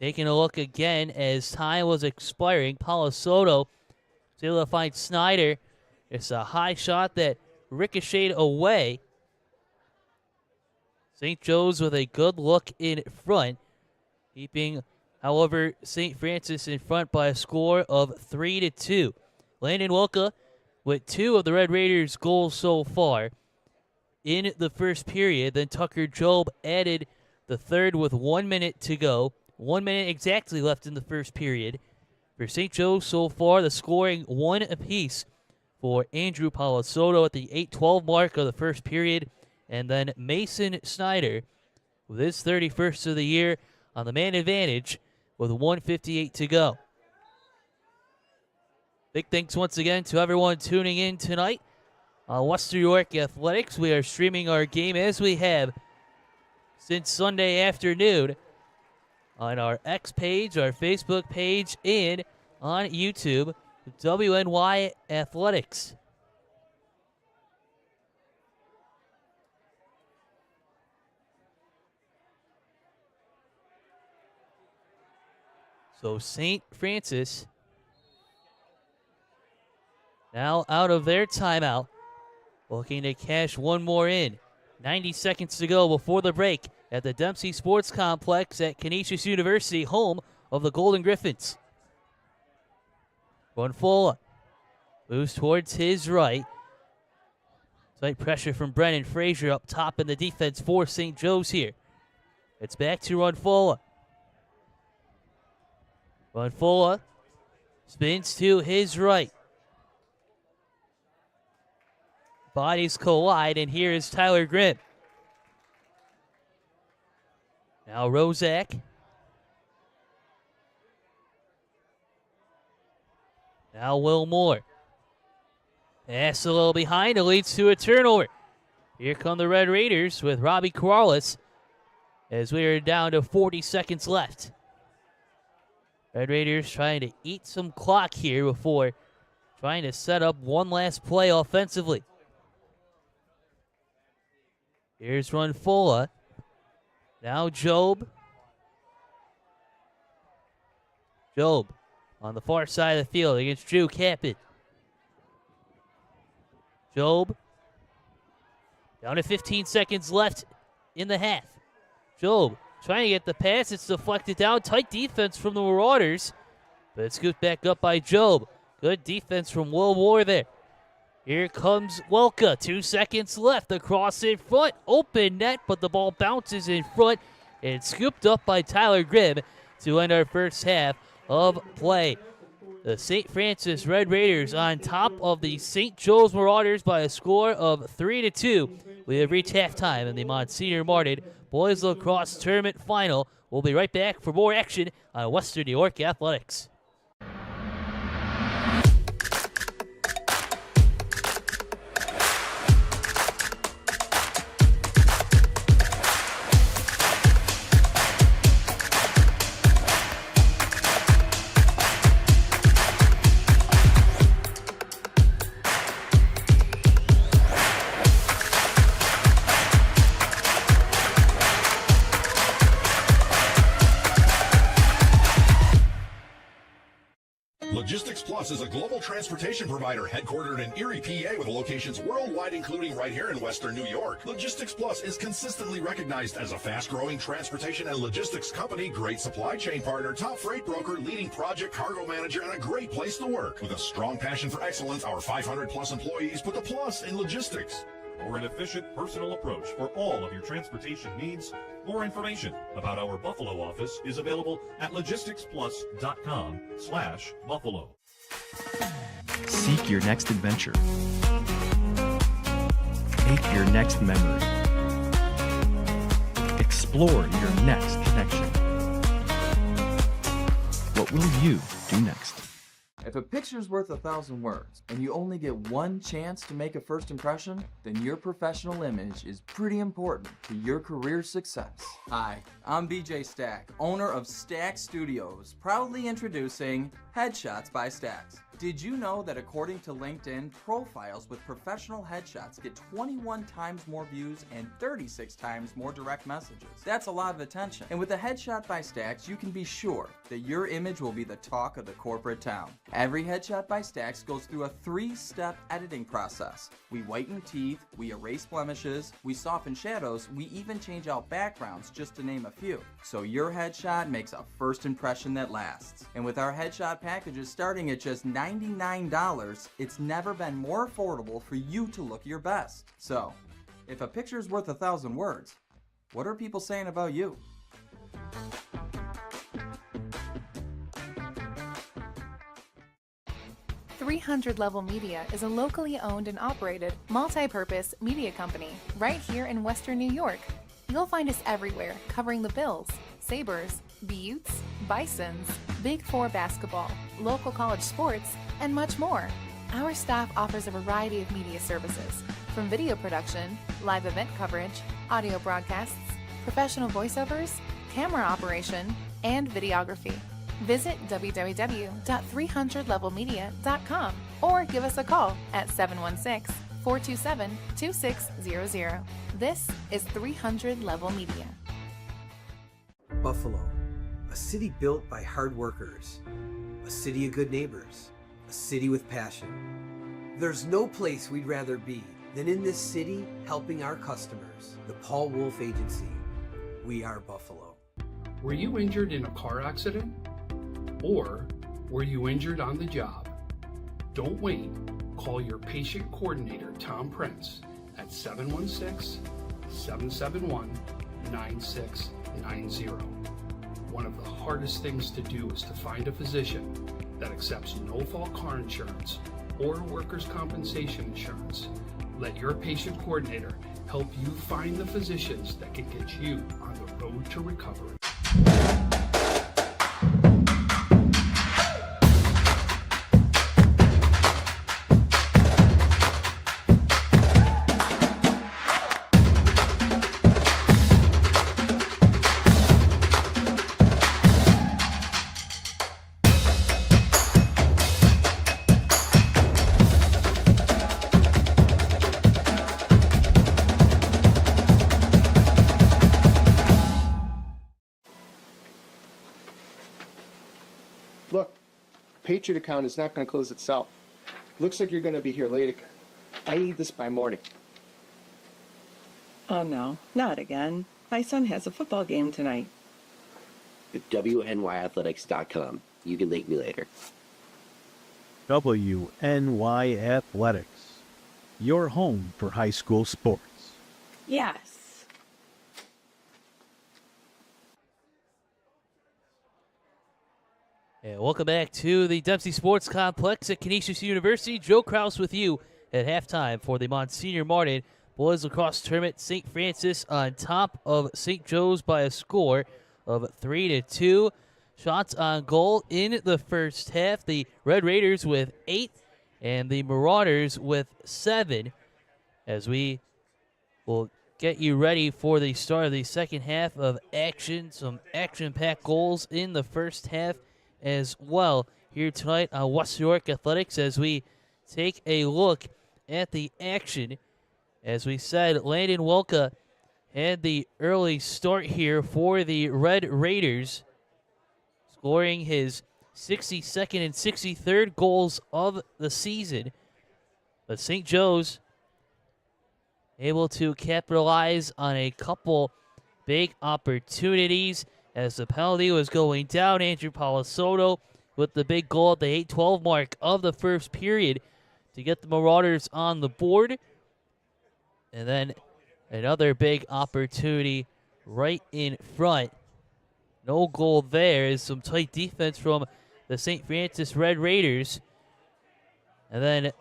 Taking a look again as time was expiring. Paulo Soto was able to find Snyder. It's a high shot that ricocheted away. St. Joe's with a good look in front, keeping, however, St. Francis in front by a score of 3-2. Landon Wilka with 2 of the Red Raiders' goals so far in the first period. Then Tucker Job added the third with 1 minute to go. 1 minute exactly left in the first period. For St. Joe's so far, the scoring 1 apiece for Andrew Paulo Soto at the 8:12 mark of the first period. And then Mason Snyder with his 31st of the year on the man advantage with 1:58 to go. Big thanks once again to everyone tuning in tonight on Western New York Athletics. We are streaming our game as we have since Sunday afternoon on our X page, our Facebook page, and on YouTube, WNY Athletics. So St. Francis now out of their timeout, looking to cash one more in. 90 seconds to go before the break at the Dempsey Sports Complex at Canisius University, home of the Golden Griffins. Runfola moves towards his right. Tight pressure from Brennan Frazier up top in the defense for St. Joe's here. It's back to Runfola. Runfola spins to his right. Bodies collide, and here is Tyler Grimm. Now Rozak. Now Will Moore. Pass a little behind. It leads to a turnover. Here come the Red Raiders with Robbie Corrales as we are down to 40 seconds left. Red Raiders trying to eat some clock here before trying to set up one last play offensively. Here's Runfola. Now Job. Job on the far side of the field against Drew Caput. Job. Down to 15 seconds left in the half. Job trying to get the pass. It's deflected down. Tight defense from the Marauders. But it's scooped back up by Job. Good defense from Will Moore there. Here comes Welka. 2 seconds left. The cross in front. Open net, but the ball bounces in front. And scooped up by Tyler Grimm to end our first half of play. The St. Francis Red Raiders on top of the St. Joe's Marauders by a score of 3-2. We have reached halftime in the Monsignor Martin Boys Lacrosse Tournament Final. We'll be right back for more action on Western New York Athletics. Logistics Plus is a global transportation provider headquartered in Erie, PA with locations worldwide, including right here in Western New York. Logistics Plus is consistently recognized as a fast-growing transportation and logistics company, great supply chain partner, top freight broker, leading project cargo manager, and a great place to work. With a strong passion for excellence, our 500-plus employees put the plus in logistics. For an efficient, personal approach for all of your transportation needs. More information about our Buffalo office is available at logisticsplus.com/Buffalo. Seek your next adventure. Make your next memory. Explore your next connection. What will you do next? If a picture's worth 1,000 words, and you only get one chance to make a first impression, then your professional image is pretty important to your career success. Hi, I'm BJ Stack, owner of Stack Studios, proudly introducing Headshots by Stacks. Did you know that according to LinkedIn, profiles with professional headshots get 21 times more views and 36 times more direct messages? That's a lot of attention. And with a Headshot by Stacks, you can be sure that your image will be the talk of the corporate town. Every Headshot by Stacks goes through a 3-step editing process. We whiten teeth, we erase blemishes, we soften shadows, we even change out backgrounds, just to name a few. So your headshot makes a first impression that lasts. And with our headshot packages starting at just $99, it's never been more affordable for you to look your best. So, if a picture's worth 1,000 words, what are people saying about you? .300 Level Media is a locally owned and operated, multi-purpose media company right here in Western New York. You'll find us everywhere, covering the Bills, Sabres, Buttes, Bisons, Big Four basketball, local college sports, and much more. Our staff offers a variety of media services, from video production, live event coverage, audio broadcasts, professional voiceovers, camera operation, and videography. Visit www.300levelmedia.com or give us a call at 716-427-2600. This is 300 Level Media. Buffalo, a city built by hard workers, a city of good neighbors, a city with passion. There's no place we'd rather be than in this city helping our customers. The Paul Wolf Agency. We are Buffalo. Were you injured in a car accident? Or were you injured on the job? Don't wait. Call your patient coordinator, Tom Prince, at 716-771-9690. One of the hardest things to do is to find a physician that accepts no-fault car insurance or workers' compensation insurance. Let your patient coordinator help you find the physicians that can get you on the road to recovery. Look, Patriot account is not going to close itself. Looks like you're going to be here late again. I need this by morning. Oh no, not again. My son has a football game tonight. WNYathletics.com. You can link me later. WNY Athletics, your home for high school sports. Yes. And welcome back to the Dempsey Sports Complex at Canisius University. Joe Kraus with you at halftime for the Monsignor Martin Boys Lacrosse Tournament. St. Francis on top of St. Joe's by a score of 3-2. Shots on goal in the first half. The Red Raiders with 8 and the Marauders with 7. As we will get you ready for the start of the second half of action. Some action-packed goals in the first half as well here tonight on West York Athletics as we take a look at the action. As we said, Landon Welka had the early start here for the Red Raiders, scoring his 62nd and 63rd goals of the season. But St. Joe's able to capitalize on a couple big opportunities. As the penalty was going down, Andrew Palasoto with the big goal at the 8:12 mark of the first period to get the Marauders on the board. And then another big opportunity right in front. No goal there. Is some tight defense from the St. Francis Red Raiders. And then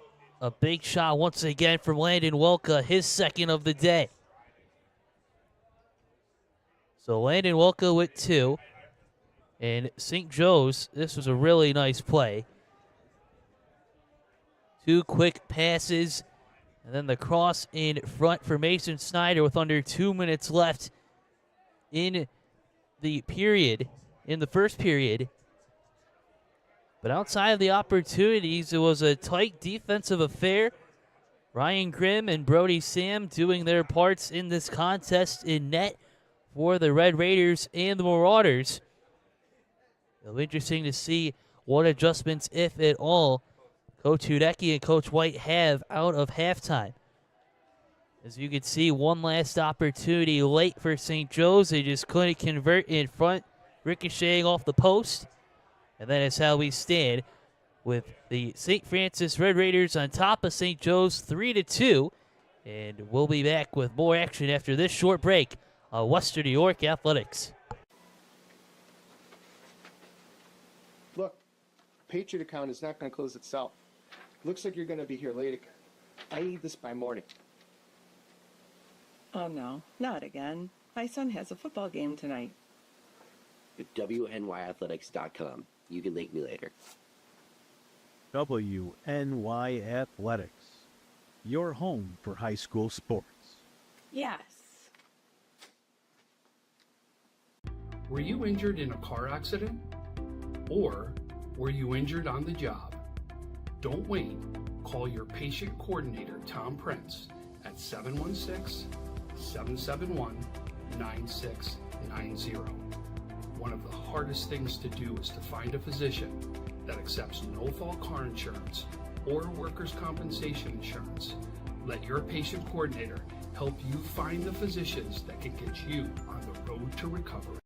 a big shot once again from Landon Welka, his second of the day. So Landon Welka with 2. And St. Joe's, this was a really nice play. 2 quick passes. And then the cross in front for Mason Snyder with under 2 minutes left in the period, in the first period. But outside of the opportunities, it was a tight defensive affair. Ryan Grimm and Brody Sam doing their parts in this contest in net for the Red Raiders and the Marauders. It'll be interesting to see what adjustments, if at all, Coach Hudecki and Coach White have out of halftime. As you can see, one last opportunity late for St. Joe's. They just couldn't convert in front, ricocheting off the post. And that is how we stand with the St. Francis Red Raiders on top of St. Joe's 3-2. And we'll be back with more action after this short break on Western New York Athletics. Look, Patriot account is not going to close itself. Looks like you're going to be here late again. I need this by morning. Oh no, not again. My son has a football game tonight. WNYathletics.com. You can link me later. WNY Athletics, your home for high school sports. Yes. Were you injured in a car accident? Or were you injured on the job? Don't wait. Call your patient coordinator, Tom Prince, at 716-771-9690. One of the hardest things to do is to find a physician that accepts no-fault car insurance or workers' compensation insurance. Let your patient coordinator help you find the physicians that can get you on the road to recovery.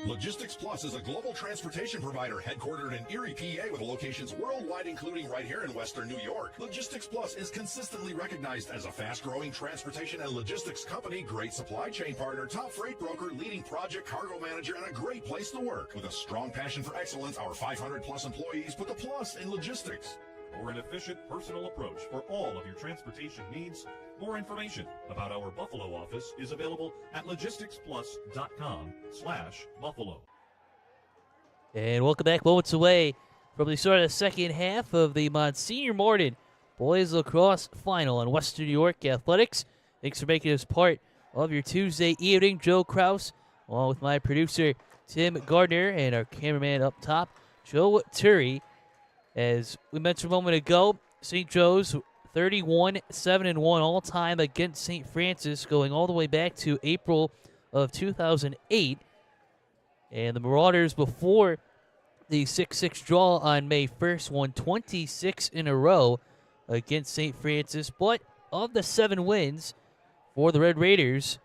Logistics Plus is a global transportation provider headquartered in Erie, PA with locations worldwide, including right here in Western New York. Logistics Plus is consistently recognized as a fast-growing transportation and logistics company, great supply chain partner, top freight broker, leading project cargo manager, and a great place to work. With a strong passion for excellence, our 500-plus employees put the plus in logistics. For an efficient, personal approach for all of your transportation needs, more information about our Buffalo office is available at logisticsplus.com/Buffalo. And welcome back. Moments away from the start of the second half of the Monsignor Martin Boys Lacrosse Final on Western New York Athletics. Thanks for making us part of your Tuesday evening. Joe Kraus, along with my producer, Tim Gardner, and our cameraman up top, Joe Turi. As we mentioned a moment ago, St. Joe's 31-7-1 all-time against St. Francis, going all the way back to April of 2008. And the Marauders, before the 6-6 draw on May 1st, won 26 in a row against St. Francis. But of the 7 wins for the Red Raiders,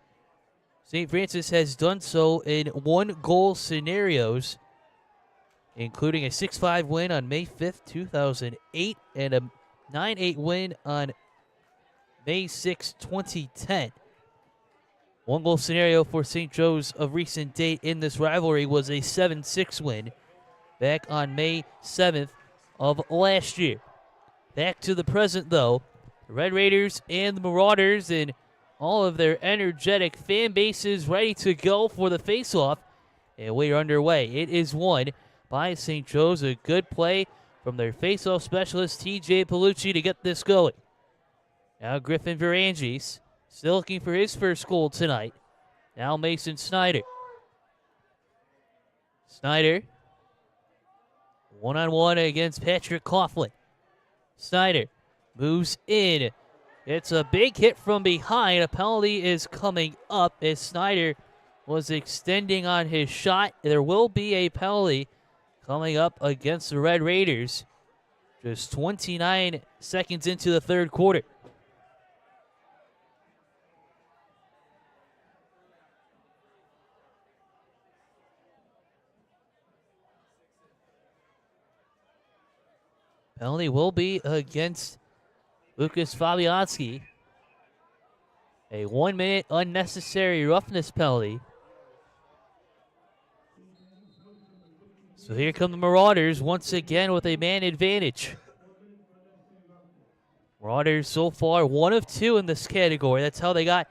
St. Francis has done so in 1-goal scenarios, including a 6-5 win on May 5th, 2008, and a 9-8 win on May 6, 2010. 1-goal scenario for St. Joe's of recent date in this rivalry was a 7-6 win back on May 7th of last year. Back to the present, though. The Red Raiders and the Marauders and all of their energetic fan bases ready to go for the face-off, and we are underway. It is won by St. Joe's. A good play from their face-off specialist, TJ Palucci, to get this going. Now Griffin Virangis still looking for his first goal tonight. Now Mason Snyder. Snyder, one-on-one against Patrick Coughlin. Snyder moves in. It's a big hit from behind. A penalty is coming up as Snyder was extending on his shot. There will be a penalty coming up against the Red Raiders. Just 29 seconds into the third quarter. Penalty will be against Lucas Fabianski. A 1-minute unnecessary roughness penalty. So here come the Marauders once again with a man advantage. Marauders so far 1 of 2 in this category. That's how they got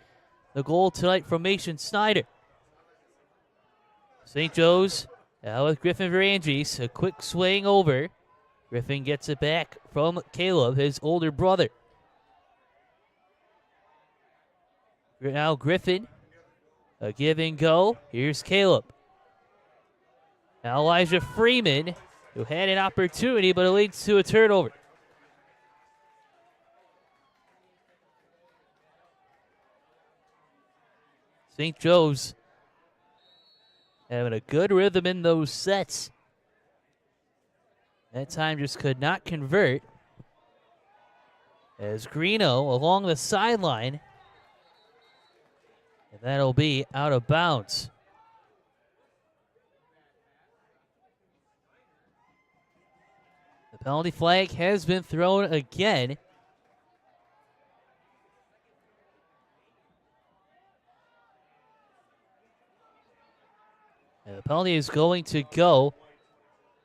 the goal tonight from Mason Snyder. St. Joe's now with Griffin Virangis. A quick swing over. Griffin gets it back from Caleb, his older brother. Now Griffin, a give and go. Here's Caleb. Now Elijah Freeman, who had an opportunity, but it leads to a turnover. St. Joe's having a good rhythm in those sets. That time just could not convert. As Greeno along the sideline. And that'll be out of bounds. The Penalty flag has been thrown again. And the penalty is going to go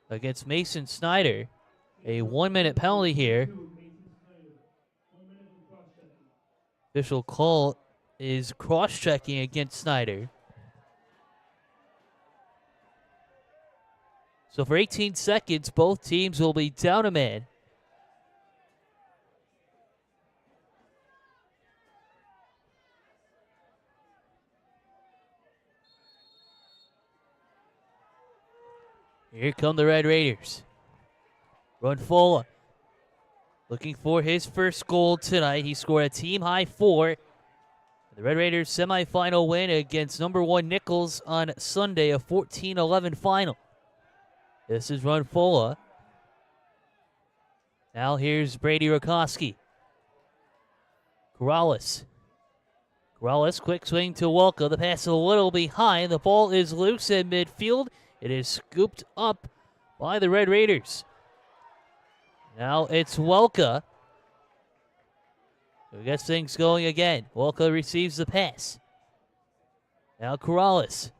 against Mason Snyder. A 1-minute penalty here. Official call is cross-checking against Snyder. So for 18 seconds, both teams will be down a man. Here come the Red Raiders. Runfola looking for his first goal tonight. He scored a team-high 4. The Red Raiders semifinal win against number 1 Nichols on Sunday, a 14-11 final. This is Runfola. Now here's Brady Rakoski. Corrales. Corrales, quick swing to Welka. The pass a little behind. The ball is loose in midfield. It is scooped up by the Red Raiders. Now it's Welka. So gets things going again. Welka receives the pass. Now Corrales.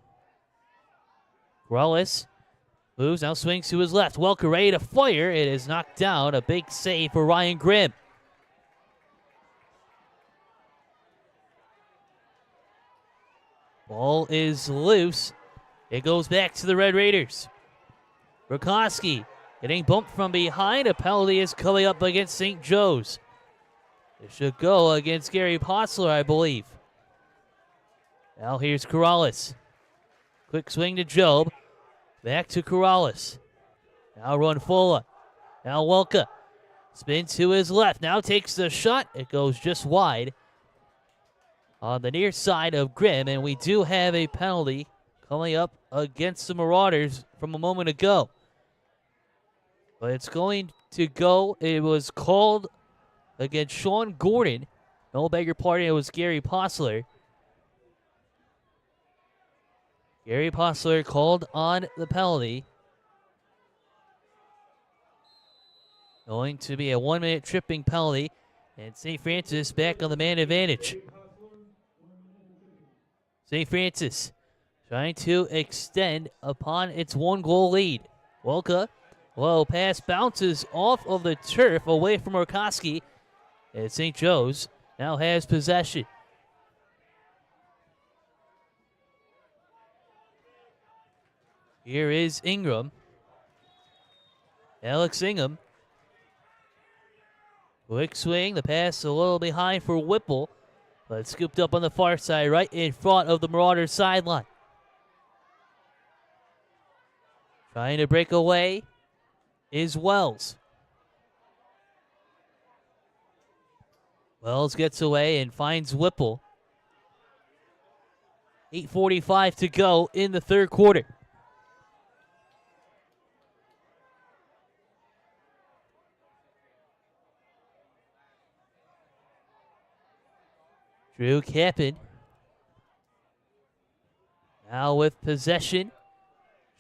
Corrales moves, now swings to his left. Welka ready to fire. It is knocked down. A big save for Ryan Grimm. Ball is loose. It goes back to the Red Raiders. Rakoski getting bumped from behind. A penalty is coming up against St. Joe's. It should go against Gary Potsler, I believe. Now here's Corrales. Quick swing to Job. Back to Corrales. Now Runfola. Now Welka. Spin to his left. Now takes the shot. It goes just wide on the near side of Grimm. And we do have a penalty coming up against the Marauders from a moment ago. But it's going to go. It was called against Sean Gordon. No, beg your pardon, it was Gary Potsler. Gary Potsler called on the penalty. Going to be a 1-minute tripping penalty. And St. Francis back on the man advantage. St. Francis trying to extend upon its 1-goal lead. Welka, low pass bounces off of the turf away from Rakoski. And St. Joe's now has possession. Here is Ingram. Alex Ingham. Quick swing. The pass a little behind for Whipple. But scooped up on the far side right in front of the Marauders sideline. Trying to break away is Wells. Wells gets away and finds Whipple. 8:45 to go in the third quarter. Drew Kappen now with possession.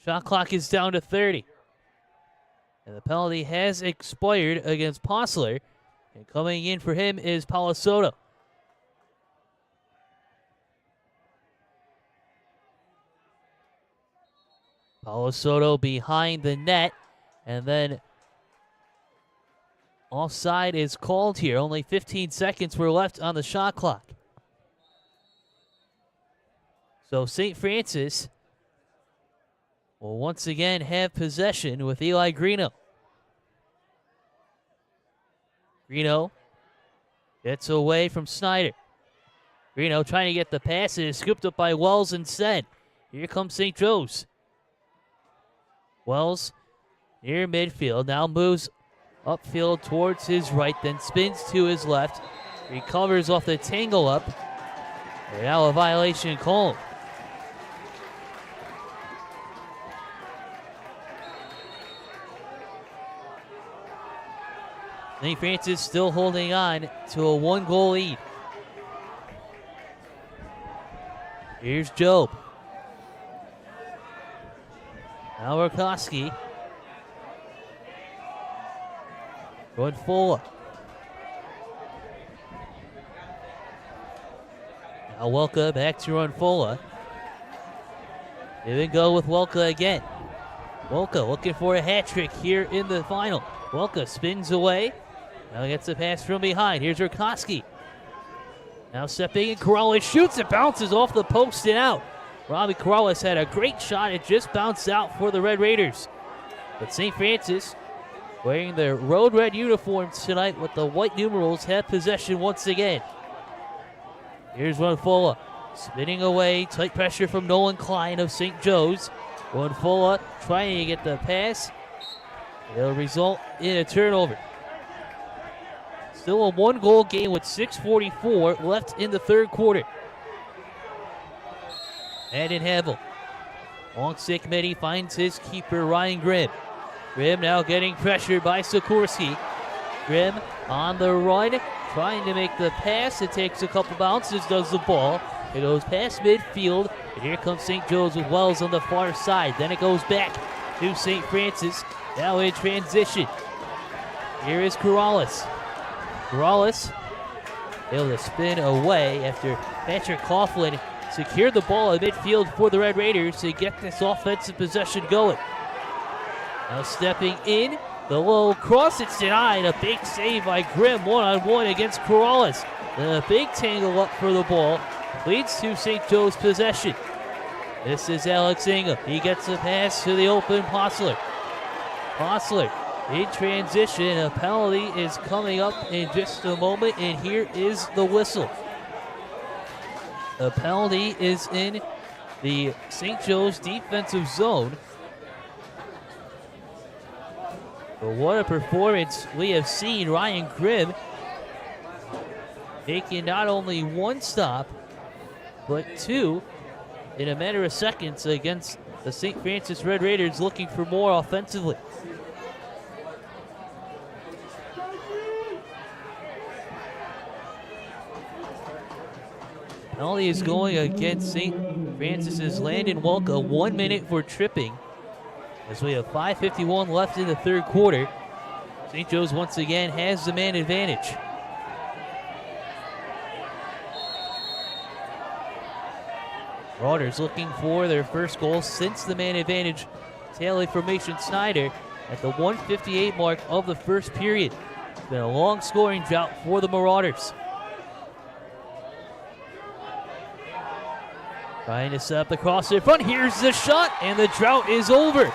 Shot clock is down to 30. And the penalty has expired against Potsler. And coming in for him is Palasoto. Palasoto behind the net. And then offside is called here. Only 15 seconds were left on the shot clock. So St. Francis will once again have possession with Eli Greeno. Greeno gets away from Snyder. Greeno trying to get the pass. It is scooped up by Wells instead. Here comes St. Joe's. Wells near midfield. Now moves upfield towards his right. Then spins to his left. Recovers off the tangle up. And now a violation called. St. Francis still holding on to a 1-goal lead. Here's Job. Now Rakoski. Runfola. Now Welka back to Runfola. Here we go with Welka again. Welka looking for a hat trick here in the final. Welka spins away. Now gets the pass from behind. Here's Rurkowski. Now stepping in, Corrales shoots. It bounces off the post and out. Robbie Corrales had a great shot. It just bounced out for the Red Raiders. But St. Francis, wearing their road red uniforms tonight with the white numerals, have possession once again. Here's Runfola. Spinning away, tight pressure from Nolan Klein of St. Joe's. Runfola trying to get the pass. It'll result in a turnover. Still a one-goal game with 6:44 left in the third quarter. Madden Havel. Long stick Medi finds his keeper, Ryan Grimm. Grimm now getting pressured by Sikorsky. Grimm on the run, trying to make the pass. It takes a couple bounces, does the ball. It goes past midfield, and here comes St. Joe's with Wells on the far side. Then it goes back to St. Francis, now in transition. Here is Corrales. Corrales able to spin away after Patrick Coughlin secured the ball at midfield for the Red Raiders to get this offensive possession going. Now stepping in, the low cross, it's denied. A big save by Grimm, one-on-one against Corrales. And a big tangle up for the ball leads to St. Joe's possession. This is Alex Ingham. He gets the pass to the open Postler. Postler in transition. A penalty is coming up in just a moment, and here is the whistle. The penalty is in the St. Joe's defensive zone. But what a performance we have seen. Ryan Grimm taking not only one stop, but two in a matter of seconds against the St. Francis Red Raiders, looking for more offensively. Penalty is going against St. Francis's Landon Welka. 1 minute for tripping, as we have 5:51 left in the third quarter. St. Joe's once again has the man advantage. Marauders looking for their first goal since the man advantage. Tailway formation Snyder at the 1:58 mark of the first period. It's been a long scoring drought for the Marauders. Trying to set up the cross in front. Here's the shot, and the drought is over.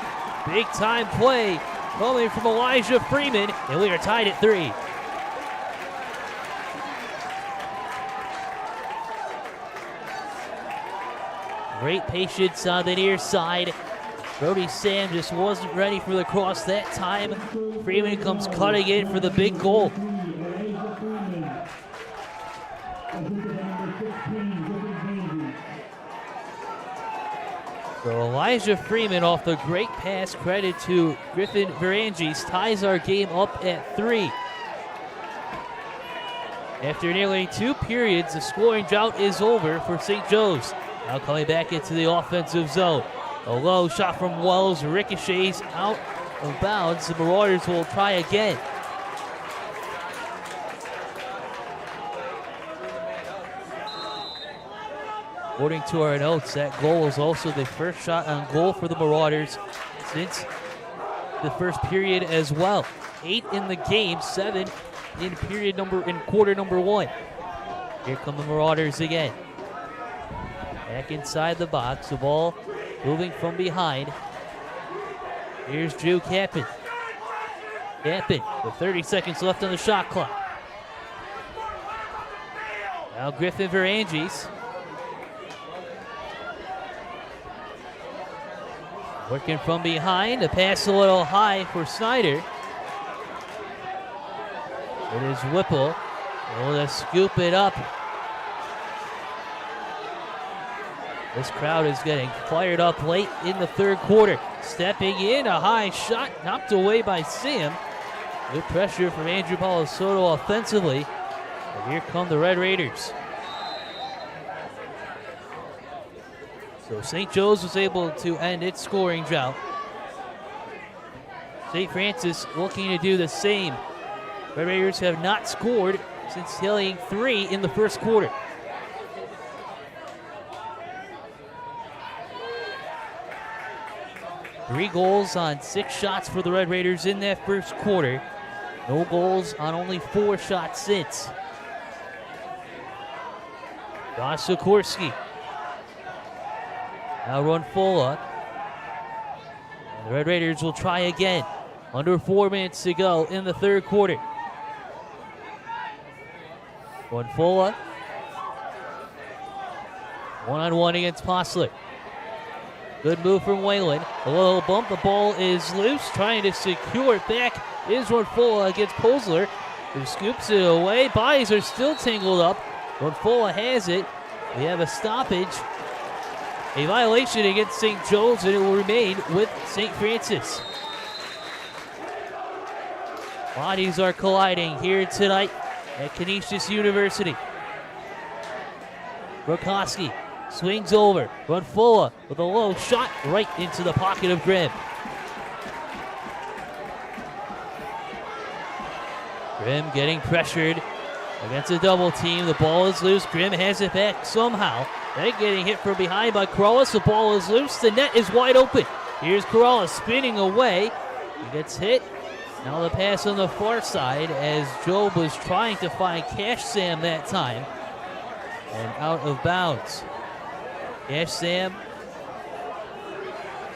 Big time play coming from Elijah Freeman, and we are tied at 3. Great patience on the near side. Brody Sam just wasn't ready for the cross that time. Freeman comes cutting in for the big goal. So Elijah Freeman off the great pass, credit to Griffin Varanges, ties our game up at 3. After nearly 2 periods, the scoring drought is over for St. Joe's. Now coming back into the offensive zone. A low shot from Wells ricochets out of bounds. The Marauders will try again. According to our notes, that goal was also the first shot on goal for the Marauders since the first period as well. 8 in the game, 7 in quarter number 1. Here come the Marauders again. Back inside the box, the ball moving from behind. Here's Drew Capin. Capin with 30 seconds left on the shot clock. Now Griffin Varanges. Working from behind, the pass a little high for Snyder. It is Whipple. Able to scoop it up. This crowd is getting fired up late in the third quarter. Stepping in, a high shot knocked away by Sam. Good pressure from Andrew Palasoto offensively. And here come the Red Raiders. So St. Joe's was able to end its scoring drought. St. Francis looking to do the same. Red Raiders have not scored since tailing 3 in the first quarter. Three goals on 6 shots for the Red Raiders in that first quarter. No goals on only 4 shots since. Josh Sikorsky. Now Runfola. And the Red Raiders will try again. Under 4 minutes to go in the third quarter. Runfola. One-on-one against Posler. Good move from Whalen. A little bump. The ball is loose. Trying to secure it back is Runfola against Posler, who scoops it away. Bodies are still tangled up. Runfola has it. We have a stoppage. A violation against St. Joe's, and it will remain with St. Francis. Bodies are colliding here tonight at Canisius University. Brokowski swings over. Runfola with a low shot right into the pocket of Grimm. Grimm getting pressured against a double team. The ball is loose. Grimm has it back somehow. Then getting hit from behind by Corrales. The ball is loose. The net is wide open. Here's Corrales spinning away. He gets hit. Now the pass on the far side as Job was trying to find Cash Sam that time. And out of bounds. Cash Sam,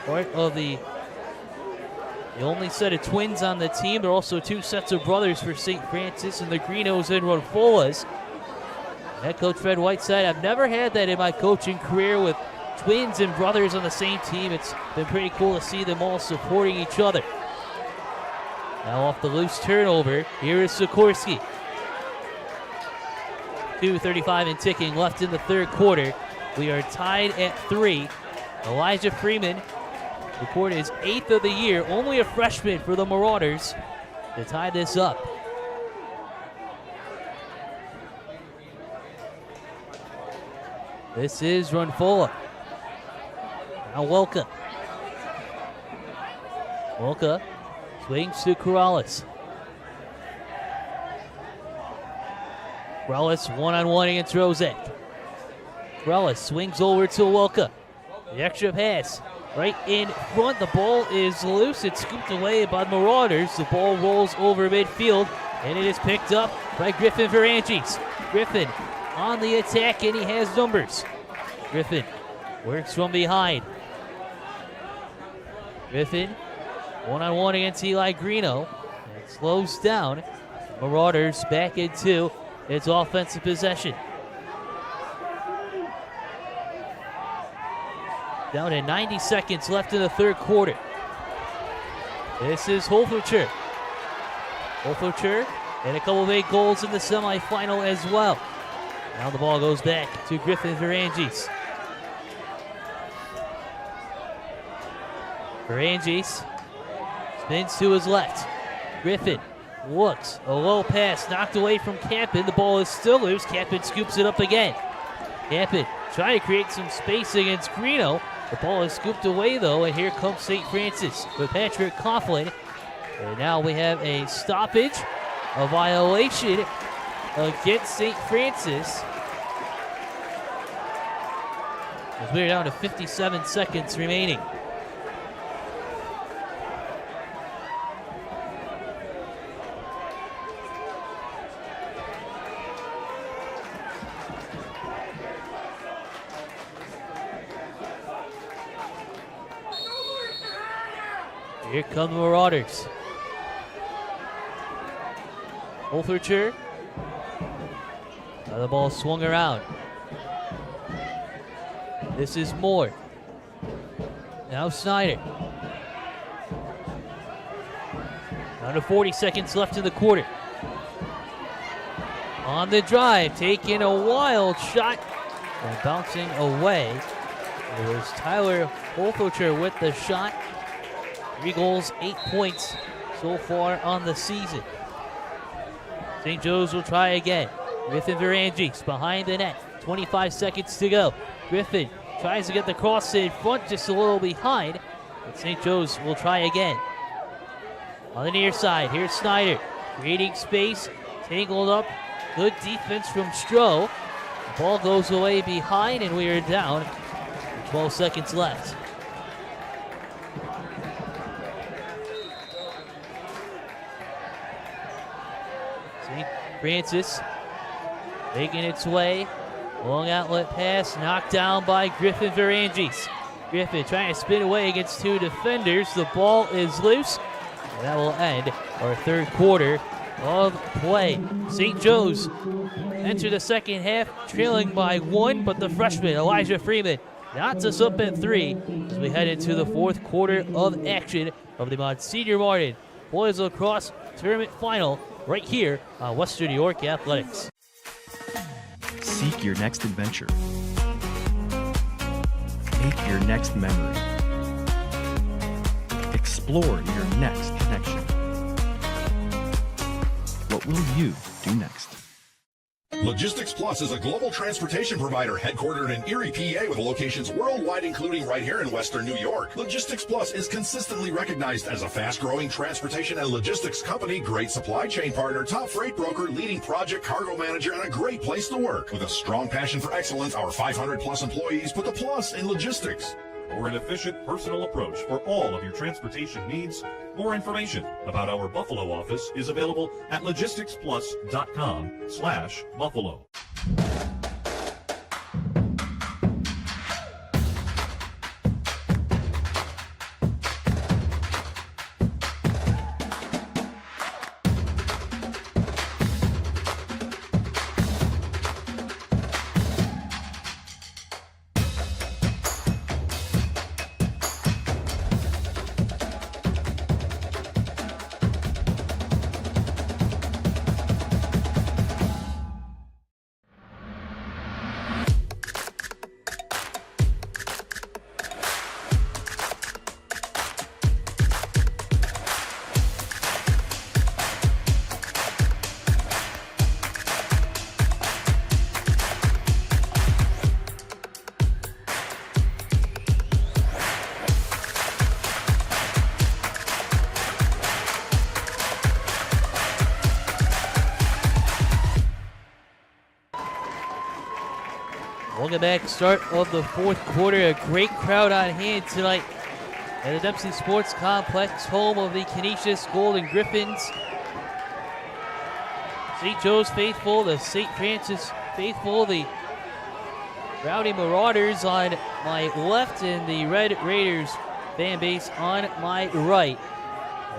part of the only set of twins on the team. There are also 2 sets of brothers for St. Francis and the Greenos and Runfolas. Head coach Fred Whiteside, I've never had that in my coaching career with twins and brothers on the same team. It's been pretty cool to see them all supporting each other. Now off the loose turnover, here is Sikorsky. 2:35 and ticking left in the third quarter. We are tied at 3. Elijah Freeman recorded his 8th of the year, only a freshman for the Marauders to tie this up. This is Runfola. Now Welka. Welka swings to Corrales. Corrales one-on-one against Rozek. Corrales swings over to Welka. The extra pass right in front. The ball is loose. It's scooped away by the Marauders. The ball rolls over midfield, and it is picked up by Griffin Varanges. Griffin on the attack, and he has numbers. Griffin works from behind. Griffin one-on-one against Eli Greeno. And slows down. Marauders back into its offensive possession. Down to 90 seconds left in the third quarter. This is Holfercher. Holfercher and a couple of big goals in the semifinal as well. Now the ball goes back to Griffin Varanges. Varanges spins to his left. Griffin looks. A low pass knocked away from Campen. The ball is still loose. Campen scoops it up again. Campen trying to create some space against Greeno. The ball is scooped away though, and here comes St. Francis with Patrick Coughlin. And now we have a stoppage, a violation against St. Francis. As we're down to 57 seconds remaining. Here come the Marauders. Holfercher. Now the ball swung around. This is Moore. Now Snyder. Down to 40 seconds left in the quarter. On the drive, taking a wild shot and bouncing away. It was Tyler Holfercher with the shot. 3 goals, 8 points so far on the season. St. Joe's will try again. Griffin Varanges behind the net. 25 seconds to go. Griffin tries to get the cross in front, just a little behind. But St. Joe's will try again. On the near side, here's Snyder. creating space, tangled up. Good defense from Stroh. The ball goes away behind, and we are down. 12 seconds left. St. Francis making its way. Long outlet pass knocked down by Griffin Varangis. Griffin trying to spin away against two defenders. The ball is loose. And that will end our third quarter of play. St. Joe's enter the second half trailing by 1, but the freshman Elijah Freeman knots us up at 3 as we head into the fourth quarter of action of the Monsignor Martin Boys Lacrosse Tournament Final right here on Western New York Athletics. Seek your next adventure. Make your next memory. Explore your next connection. What will you do next? Logistics Plus is a global transportation provider headquartered in Erie, PA with locations worldwide, including right here in Western New York. Logistics Plus is consistently recognized as a fast-growing transportation and logistics company, great supply chain partner, top freight broker, leading project cargo manager, and a great place to work. With a strong passion for excellence, our 500-plus employees put the plus in logistics. For an efficient, personal approach for all of your transportation needs, more information about our Buffalo office is available at logisticsplus.com/Buffalo. Welcome back, start of the fourth quarter. A great crowd on hand tonight at the Dempsey Sports Complex, home of the Canisius Golden Griffins. St. Joe's faithful, the St. Francis faithful, the Rowdy Marauders on my left, and the Red Raiders fan base on my right.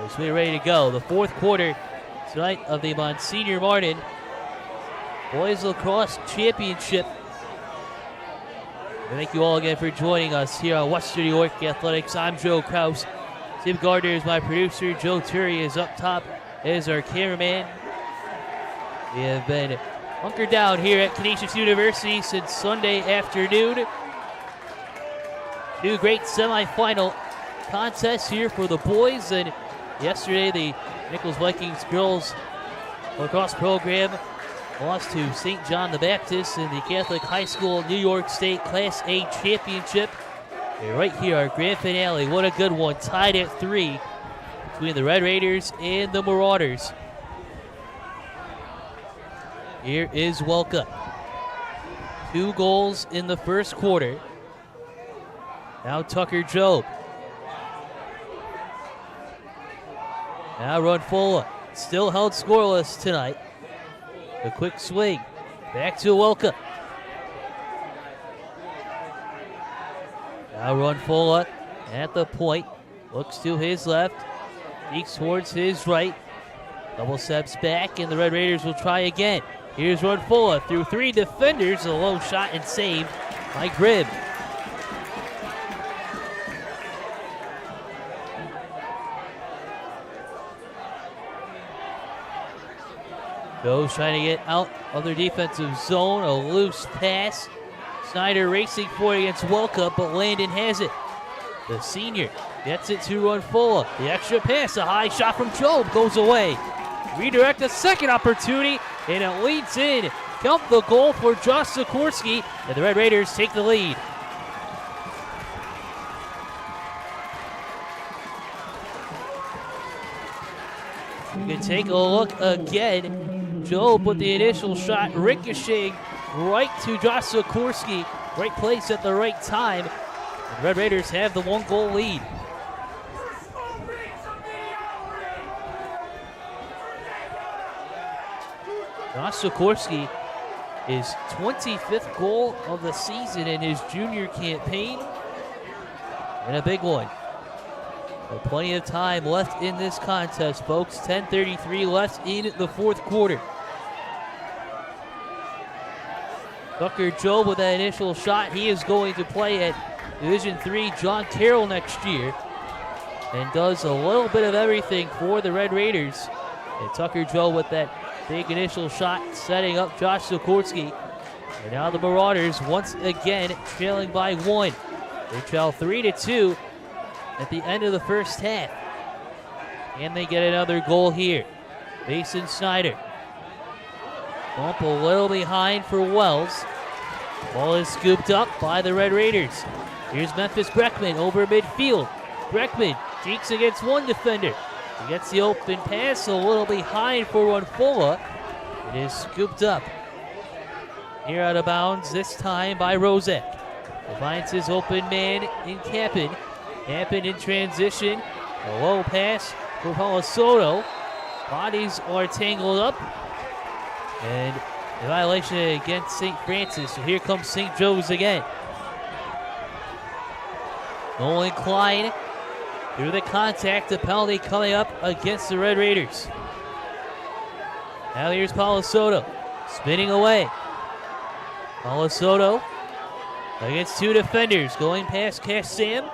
As we're ready to go, the fourth quarter tonight of the Monsignor Martin Boys Lacrosse Championship. Thank you all again for joining us here on Western New York Athletics. I'm Joe Kraus. Tim Gardner is my producer. Joe Turi is up top as our cameraman. We have been hunkered down here at Canisius University since Sunday afternoon. Two great semifinal contests here for the boys, and yesterday the Nichols Vikings girls lacrosse program lost to St. John the Baptist in the Catholic High School New York State Class A Championship. And right here, our grand finale. What a good one. Tied at 3 between the Red Raiders and the Marauders. Here is Welka. 2 goals in the first quarter. Now Tucker Job. Now Runfola. Still held scoreless tonight. A quick swing. Back to Welka. Now Runfola at the point. Looks to his left. Peeks towards his right. Double steps back, and the Red Raiders will try again. Here's Runfola through 3 defenders. A low shot and saved by Gribb. Joe's trying to get out of their defensive zone. A loose pass. Snyder racing for it against Welka, but Landon has it. The senior gets it to Runfola. The extra pass, a high shot from Job goes away. Redirect a second opportunity, and it leads in. Count the goal for Josh Sikorsky, and the Red Raiders take the lead. And take a look again. Joe put the initial shot ricocheting right to Josh Sikorsky. Right place at the right time. The Red Raiders have the 1-goal lead. Josh Sikorsky, his 25th goal of the season in his junior campaign. And a big one. But plenty of time left in this contest, folks. 10:33 left in the fourth quarter. Tucker Joe with that initial shot. He is going to play at Division III John Carroll next year and does a little bit of everything for the Red Raiders. And Tucker Joe with that big initial shot, setting up Josh Sikorsky. And now the Marauders once again trailing by 1. They trail 3-2 at the end of the first half. And they get another goal here. Mason Snyder. Bump a little behind for Wells. Ball is scooped up by the Red Raiders. Here's Memphis Breckman over midfield. Breckman cheeks against one defender. He gets the open pass a little behind for Runfola. It is scooped up. Here out of bounds, this time by Rozek. He finds his open man in Kappen. Kappen in transition. A low pass for Palasoto. Bodies are tangled up. And a violation against St. Francis. So here comes St. Joe's again. Nolan Klein through the contact. The penalty coming up against the Red Raiders. Now here's Palasoto spinning away. Palasoto against two defenders going past Cash Sam.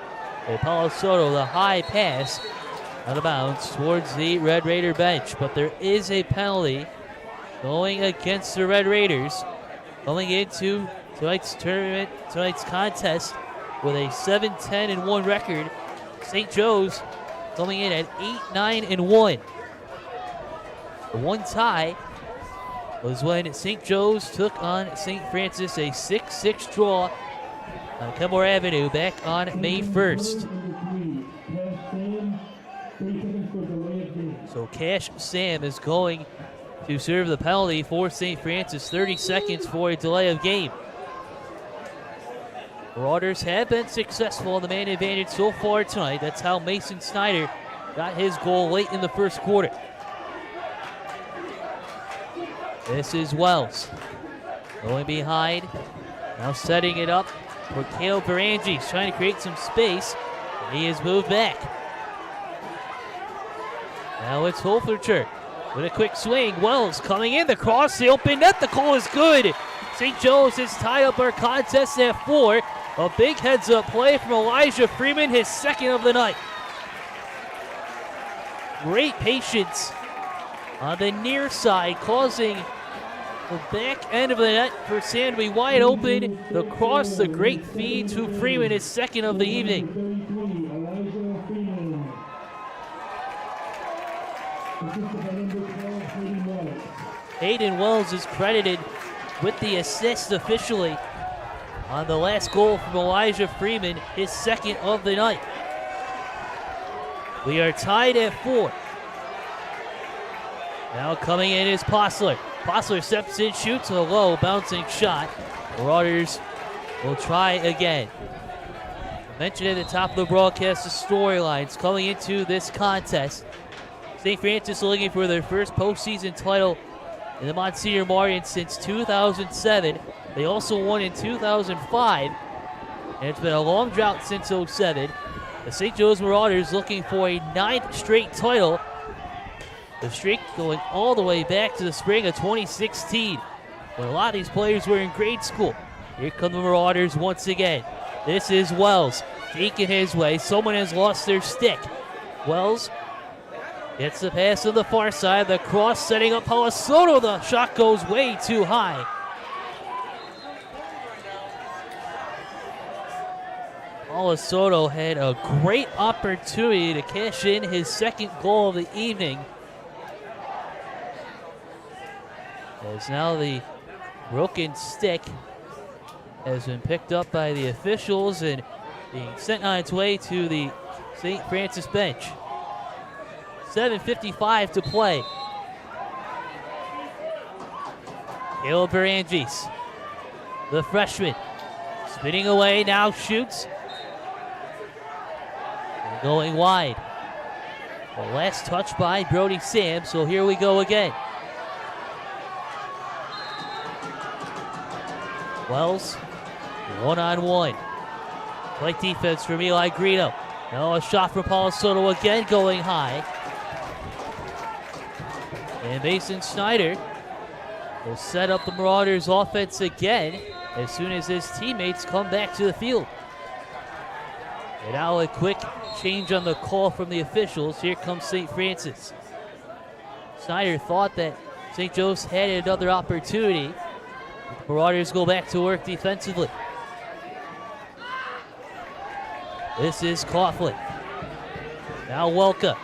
And Palasoto, the high pass out of bounds towards the Red Raider bench. But there is a penalty going against the Red Raiders coming into tonight's tournament, tonight's contest with a 7-10-1 record. St. Joe's coming in at 8-9-1. The one tie was when St. Joe's took on St. Francis, a 6-6 draw on Kenmore Avenue back on May 1st. So Cash Sam is going to serve the penalty for St. Francis. 30 seconds for a delay of game. Marauders have been successful in the man advantage so far tonight. That's how Mason Snyder got his goal late in the first quarter. This is Wells going behind. Now setting it up for Caleb Barangi. He's trying to create some space. And he is moved back. Now it's Holfercher with a quick swing. Wells coming in. The cross, the open net. The call is good. St. Joe's has tied up our contest at 4. A big heads-up play from Elijah Freeman, his second of the night. Great patience on the near side, causing the back end of the net for Sam to be wide open. The cross, the great feed to Freeman, his second of the evening. Hayden Wells is credited with the assist officially on the last goal from Elijah Freeman, his second of the night. We are tied at 4. Now coming in is Posler. Posler steps in, shoots a low bouncing shot. Marauders will try again. I mentioned at the top of the broadcast the storylines coming into this contest. St. Francis looking for their first postseason title in the Monsignor Martin since 2007. They also won in 2005, and it's been a long drought since 07. The St. Joe's Marauders looking for a 9th straight title. The streak going all the way back to the spring of 2016, when a lot of these players were in grade school. Here come the Marauders once again. This is Wells taking his way. Someone has lost their stick. Wells gets the pass on the far side. The cross setting up Palasoto. The shot goes way too high. Palasoto had a great opportunity to cash in his second goal of the evening. As now the broken stick has been picked up by the officials and being sent on its way to the St. Francis bench. 7:55 to play. Caleb Barangis, the freshman, spinning away, now shoots. And going wide. The last touch by Brody Sam, so here we go again. Wells, one-on-one. Great defense from Eli Greeno. Now a shot from Paul Soto again, going high. And Mason Snyder will set up the Marauders offense again as soon as his teammates come back to the field. And now a quick change on the call from the officials. Here comes St. Francis. Snyder thought that St. Joe's had another opportunity. The Marauders go back to work defensively. This is Coughlin. Now Welka.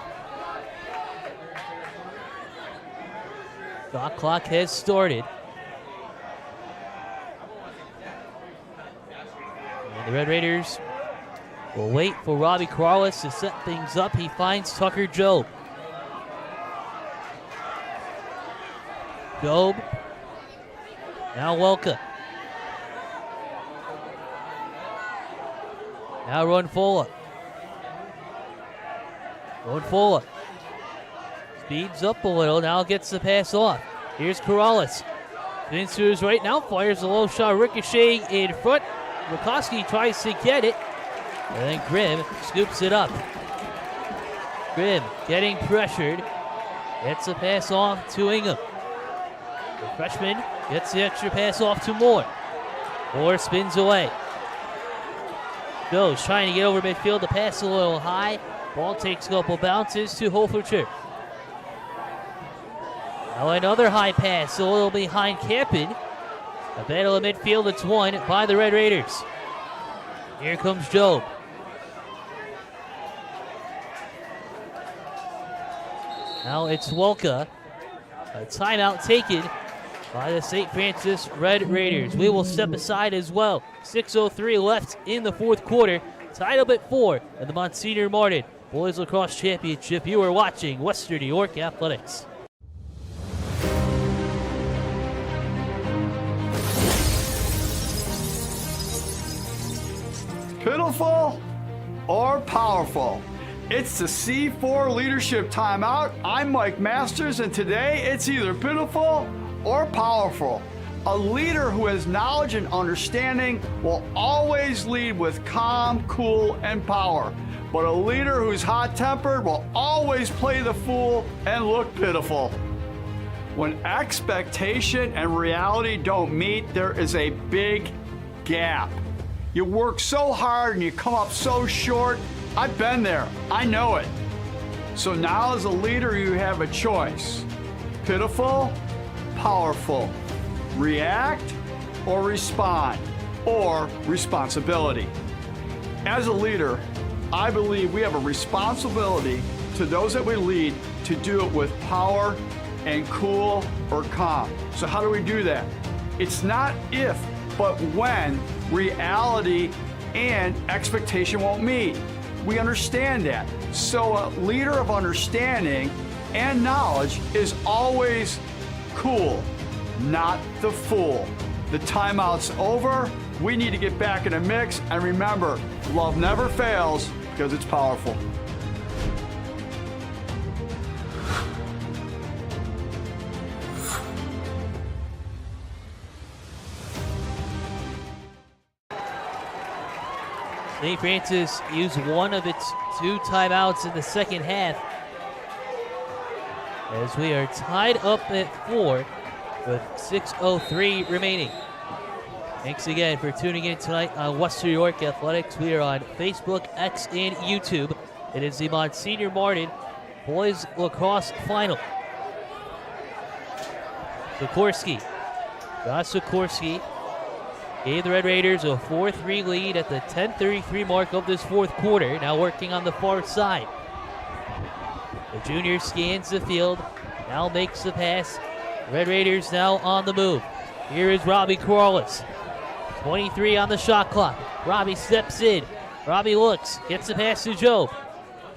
Shot clock has started. And the Red Raiders will wait for Robbie Corrales to set things up. He finds Tucker Jobe. Jobe. Now Welka. Now Runfola. Runfola speeds up a little, now gets the pass off. Here's Corrales. Spins to his right now, fires a low shot, ricocheting in front. Rakowski tries to get it, and then Grimm scoops it up. Grimm getting pressured, gets the pass off to Ingham. The freshman gets the extra pass off to Moore. Moore spins away. Goes trying to get over midfield, the pass a little high. Ball takes a couple bounces to Holfercher. Now another high pass, a little behind Campen. A battle in midfield, it's won by the Red Raiders. Here comes Jobe. Now it's Welka. A timeout taken by the St. Francis Red Raiders. We will step aside as well. 6:03 left in the fourth quarter. Tied up at 4 in the Monsignor Martin Boys Lacrosse Championship. You are watching Western New York Athletics. Pitiful or powerful? It's the C4 Leadership Timeout. I'm Mike Masters, and today it's either pitiful or powerful. A leader who has knowledge and understanding will always lead with calm, cool, and power. But a leader who's hot-tempered will always play the fool and look pitiful. When expectation and reality don't meet, there is a big gap. You work so hard and you come up so short. I've been there. I know it. So now as a leader, you have a choice. Pitiful, powerful. React or respond, or responsibility. As a leader, I believe we have a responsibility to those that we lead to do it with power and cool or calm. So how do we do that? It's not if, but when reality and expectation won't meet. We understand that. So a leader of understanding and knowledge is always cool, not the fool. The timeout's over. We need to get back in the mix. And remember, love never fails because it's powerful. St. Francis used one of its 2 timeouts in the second half as we are tied up at 4 with 6:03 remaining. Thanks again for tuning in tonight on Western New York Athletics. We are on Facebook, X, and YouTube. It is the Monsignor Martin Boys Lacrosse Final. Sikorsky. Josh Sikorsky gave the Red Raiders a 4-3 lead at the 10:33 mark of this fourth quarter. Now working on the far side. The junior scans the field, now makes the pass. Red Raiders now on the move. Here is Robbie Corrales. 23 on the shot clock. Robbie steps in. Robbie looks, gets the pass to Jobe.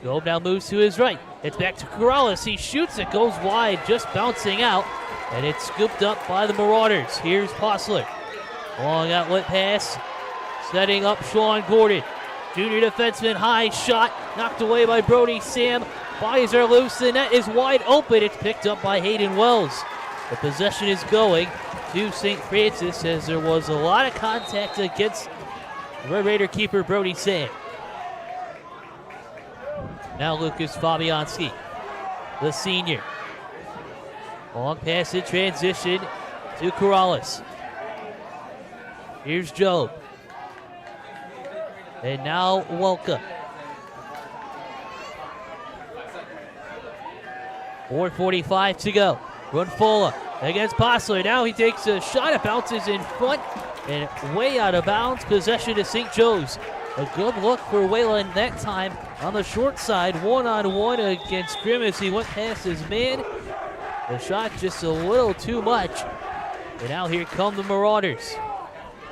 Jobe now moves to his right. It's back to Corrales. He shoots it, goes wide, just bouncing out, and it's scooped up by the Marauders. Here's Postler. Long outlet pass, setting up Sean Gordon. Junior defenseman, high shot, knocked away by Brody Sam. Bodies are loose, the net is wide open. It's picked up by Hayden Wells. The possession is going to St. Francis as there was a lot of contact against Red Raider keeper Brody Sam. Now Lucas Fabianski, the senior. Long pass in transition to Corrales. Here's Joe. And now Welka. 4:45 to go. Runfola against Postler. Now he takes a shot. It bounces in front and way out of bounds. Possession to St. Joe's. A good look for Whalen that time on the short side. One-on-one against Grimm as he went past his man. The shot just a little too much. And now here come the Marauders.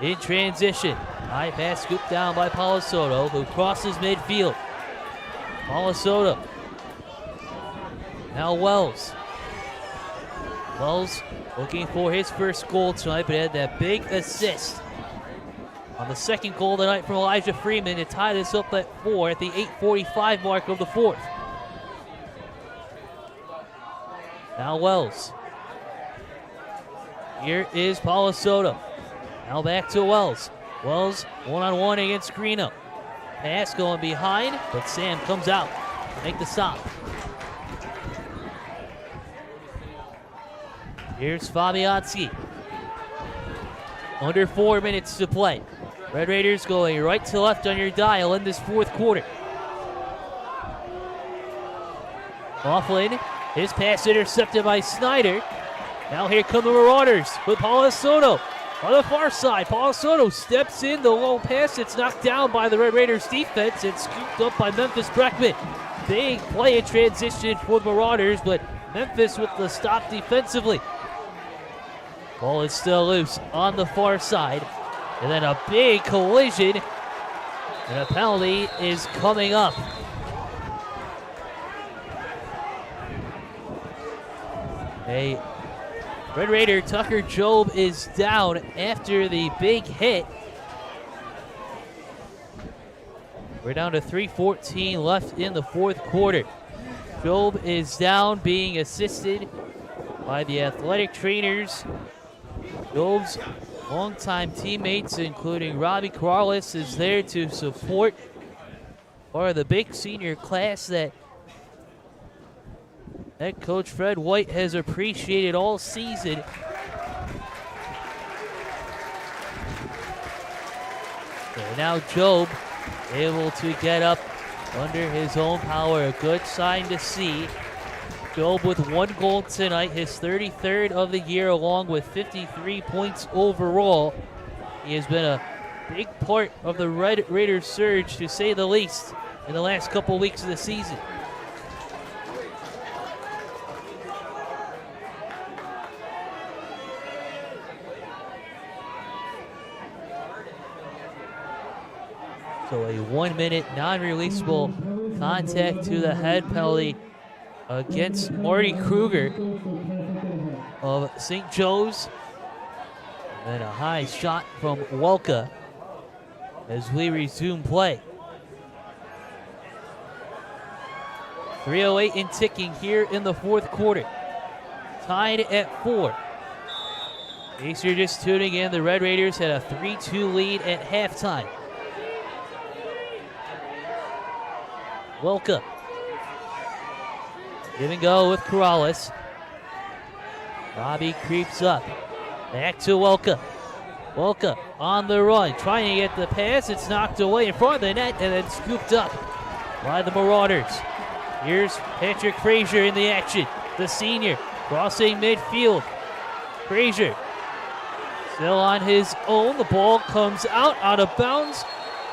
In transition. High pass scooped down by Palasoto, who crosses midfield. Palasoto. Now Wells. Wells looking for his first goal tonight, but had that big assist on the second goal tonight from Elijah Freeman to tie this up at 4 at the 8:45 mark of the fourth. Now Wells. Here is Palasoto. Now back to Wells. Wells one-on-one against Greeno. Pass going behind, but Sam comes out to make the stop. Here's Fabianski. Under 4 minutes to play. Red Raiders going right to left on your dial in this fourth quarter. Coughlin, his pass intercepted by Snyder. Now here come the Marauders with Palasoto on the far side. Palasoto steps in the low pass. It's knocked down by the Red Raiders defense. It's scooped up by Memphis Breckman. Big play in transition for the Marauders, but Memphis with the stop defensively. Ball is still loose on the far side. And then a big collision. And a penalty is coming up. A Red Raider Tucker Job is down after the big hit. We're down to 3:14 left in the fourth quarter. Job is down, being assisted by the athletic trainers. Job's longtime teammates, including Robbie Corrales, is there to support part of the big senior class that head coach Fred White has appreciated all season. And now Job able to get up under his own power. A good sign to see. Job with 1 goal tonight, his 33rd of the year, along with 53 points overall. He has been a big part of the Red Raiders surge, to say the least, in the last couple weeks of the season. So a 1-minute non-releasable contact to the head penalty against Marty Kruger of St. Joe's. And a high shot from Welka as we resume play. 3:08 in ticking here in the fourth quarter. Tied at 4. In case you're just tuning in, the Red Raiders had a 3-2 lead at halftime. Welka. Give and go with Corrales. Robbie creeps up. Back to Welka. Welka on the run, trying to get the pass. It's knocked away in front of the net and then scooped up by the Marauders. Here's Patrick Frazier in the action. The senior crossing midfield. Frazier still on his own. The ball comes out of bounds.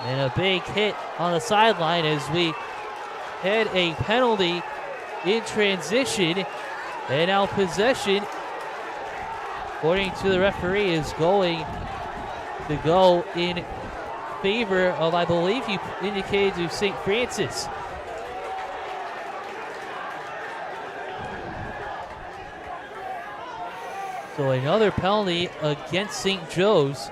And a big hit on the sideline as we had a penalty in transition. And now possession, according to the referee, is going to go in favor of, I believe he indicated, to St. Francis. So another penalty against St. Joe's.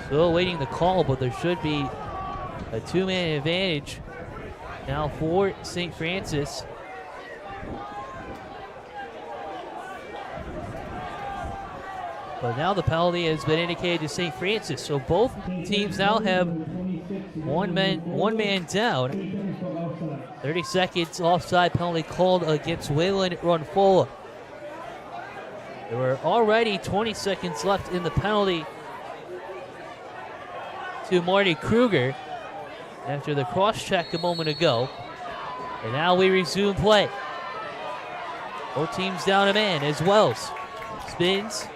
Still awaiting the call, but there should be a two-man advantage now for St. Francis. But now the penalty has been indicated to St. Francis, so both teams now have one man down. 30 seconds offside penalty called against Wayland Runfola. There were already 20 seconds left in the penalty to Marty Kruger after the cross-check a moment ago. And now we resume play. Both teams down a man as Wells spins.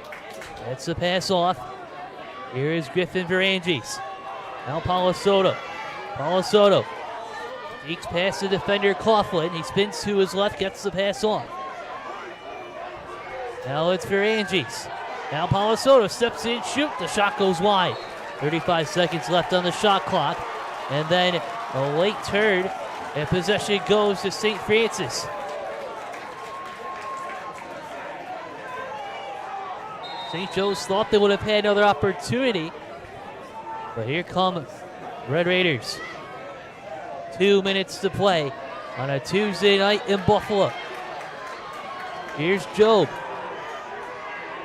That's the pass off. Here is Griffin Varanges. Now Palasoto. Palasoto takes past the defender Coughlin. He spins to his left, gets the pass off. Now it's Varanges. Now Palasoto steps in, shoot. The shot goes wide. 35 seconds left on the shot clock. And then a late turn, and possession goes to St. Francis. St. Joe's thought they would have had another opportunity, but here come Red Raiders. 2 minutes to play on a Tuesday night in Buffalo. Here's Job.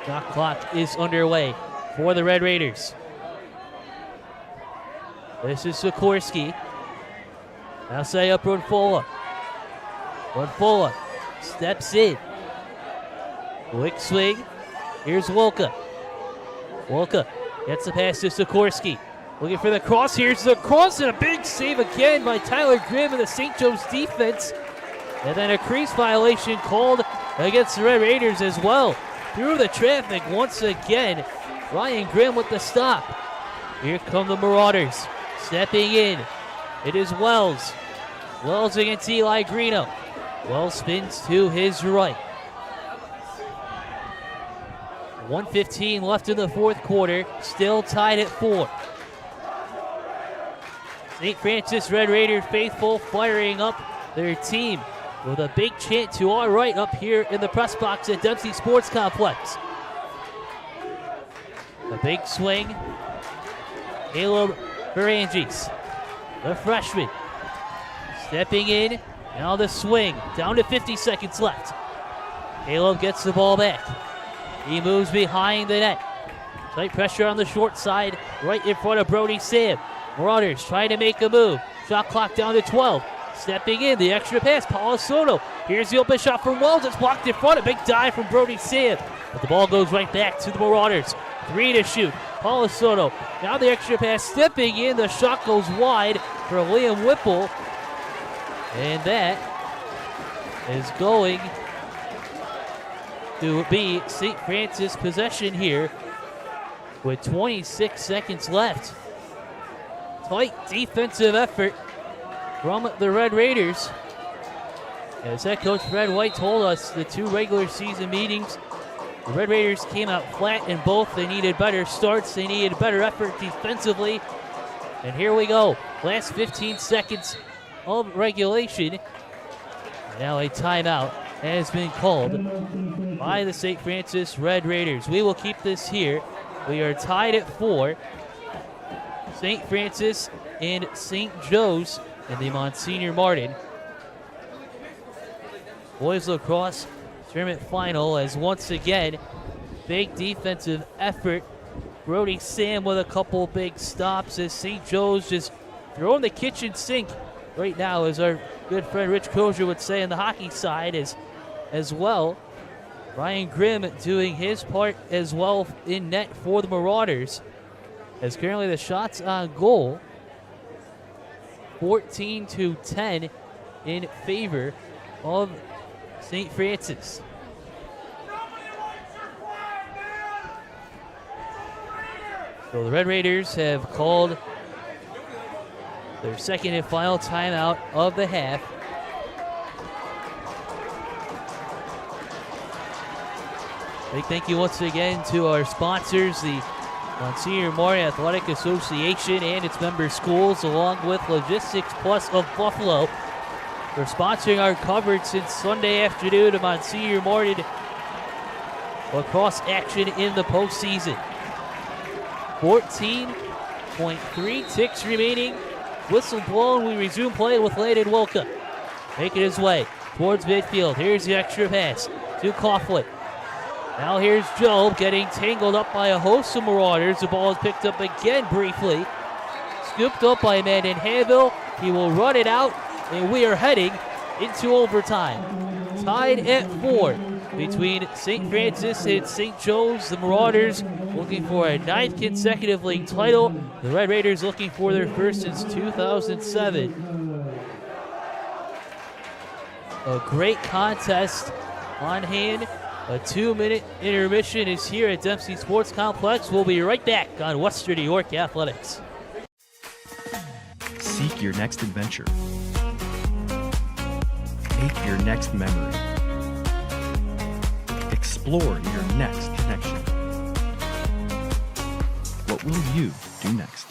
Shot clock is underway for the Red Raiders. This is Sikorsky. Now say up Runfola. Runfola steps in. Quick swing. Here's Wolka. Wolka gets the pass to Sikorsky. Looking for the cross. Here's the cross and a big save again by Tyler Grimm of the St. Joe's defense. And then a crease violation called against the Red Raiders as well. Through the traffic once again. Ryan Grimm with the stop. Here come the Marauders. Stepping in. It is Wells. Wells against Eli Greeno. Wells spins to his right. 1:15 left in the fourth quarter, still tied at 4. St. Francis Red Raider faithful firing up their team with a big chant to our right up here in the press box at Dempsey Sports Complex. A big swing. Caleb Varanges, the freshman, stepping in. Now the swing, down to 50 seconds left. Caleb gets the ball back. He moves behind the net. Tight pressure on the short side, right in front of Brody Sam. Marauders trying to make a move. Shot clock down to 12. Stepping in, the extra pass, Palasoto. Here's the open shot from Wells. It's blocked in front. A big dive from Brody Sam. But the ball goes right back to the Marauders. 3 to shoot. Palasoto. Now the extra pass, stepping in. The shot goes wide for Liam Whipple. And that is going to be St. Francis possession here with 26 seconds left. Tight defensive effort from the Red Raiders. As head coach Fred White told us, the 2 regular season meetings, the Red Raiders came out flat in both. They needed better starts. They needed better effort defensively. And here we go. Last 15 seconds of regulation. Now a timeout has been called by the St. Francis Red Raiders. We will keep this here. We are tied at 4. St. Francis and St. Joe's in the Monsignor Martin Boys Lacrosse Tournament Final, as once again, big defensive effort. Brody Sam with a couple big stops as St. Joe's just throwing the kitchen sink right now, as our good friend Rich Crozier would say on the hockey side, as well. Ryan Grimm doing his part as well in net for the Marauders, as currently the shots on goal 14-10 in favor of St. Francis. So the Red Raiders have called their second and final timeout of the half. Big thank you once again to our sponsors, the Monsignor Martin Athletic Association and its member schools, along with Logistics Plus of Buffalo. for sponsoring our coverage since Sunday afternoon of Monsignor Martin lacrosse action in the postseason. 14.3 ticks remaining. Whistle blown. We resume play with Landon Wilka making his way towards midfield. Here's the extra pass to Coughlin. Now here's Job getting tangled up by a host of Marauders. The ball is picked up again briefly. Scooped up by a man in Hanville. He will run it out, and we are heading into overtime. Tied at 4 between St. Francis and St. Joe's. The Marauders looking for a 9th consecutive league title. The Red Raiders looking for their first since 2007. A great contest on hand. A 2-minute intermission is here at Dempsey Sports Complex. We'll be right back on Western New York Athletics. Seek your next adventure. Make your next memory. Explore your next connection. What will you do next?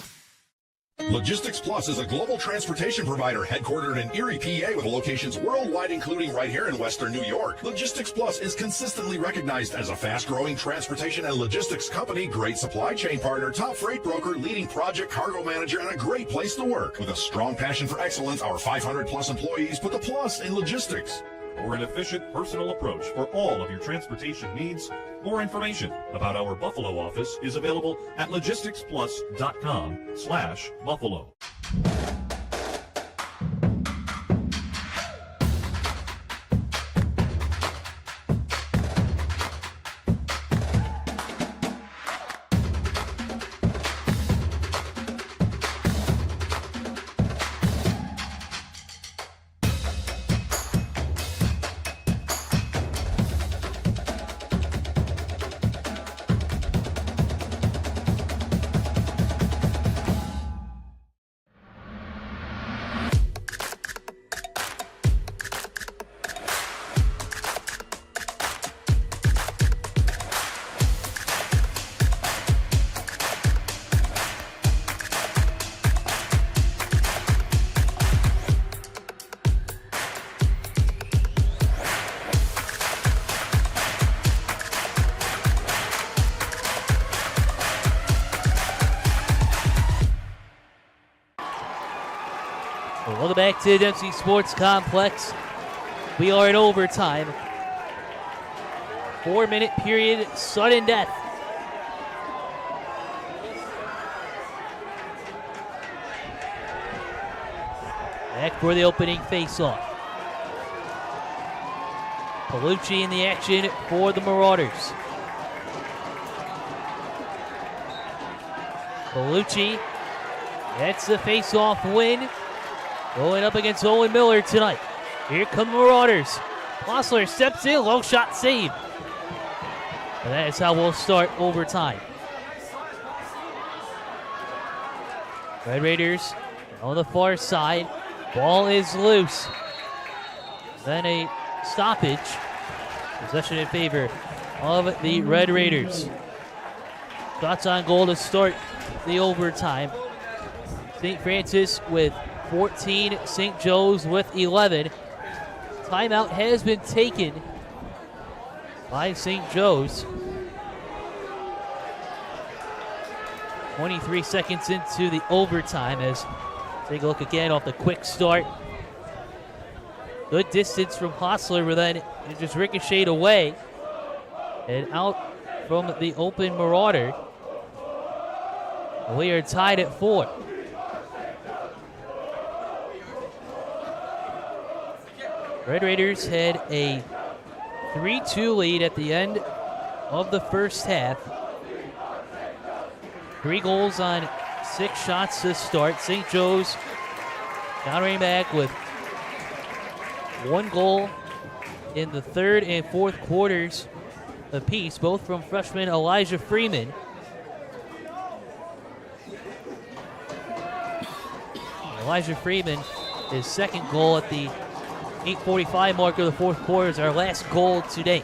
Logistics Plus is a global transportation provider headquartered in Erie, PA with locations worldwide, including right here in Western New York. Logistics Plus is consistently recognized as a fast-growing transportation and logistics company, great supply chain partner, top freight broker, leading project cargo manager, and a great place to work. With a strong passion for excellence, our 500-plus employees put the plus in logistics. For an efficient, personal approach for all of your transportation needs, more information about our Buffalo office is available at logisticsplus.com/Buffalo. Welcome back to the Dempsey Sports Complex. We are in overtime. 4-minute period, sudden death. Back for the opening face-off. Palucci in the action for the Marauders. Palucci gets the face-off win. Going up against Owen Miller tonight. Here come the Marauders. Klossler steps in, low shot save. And that is how we'll start overtime. Red Raiders on the far side. Ball is loose. Then a stoppage. Possession in favor of the Red Raiders. Shots on goal to start the overtime. St. Francis with 14, St. Joe's with 11. Timeout has been taken by St. Joe's. 23 seconds into the overtime as take a look again off the quick start. Good distance from Hostler, but then it just ricocheted away and out from the open Marauder. We are tied at 4. Red Raiders had a 3-2 lead at the end of the first half. 3 goals on 6 shots to start. St. Joe's countering back with 1 goal in the third and fourth quarters apiece, both from freshman Elijah Freeman. Elijah Freeman, his second goal at the 8:45 mark of the fourth quarter is our last goal to date.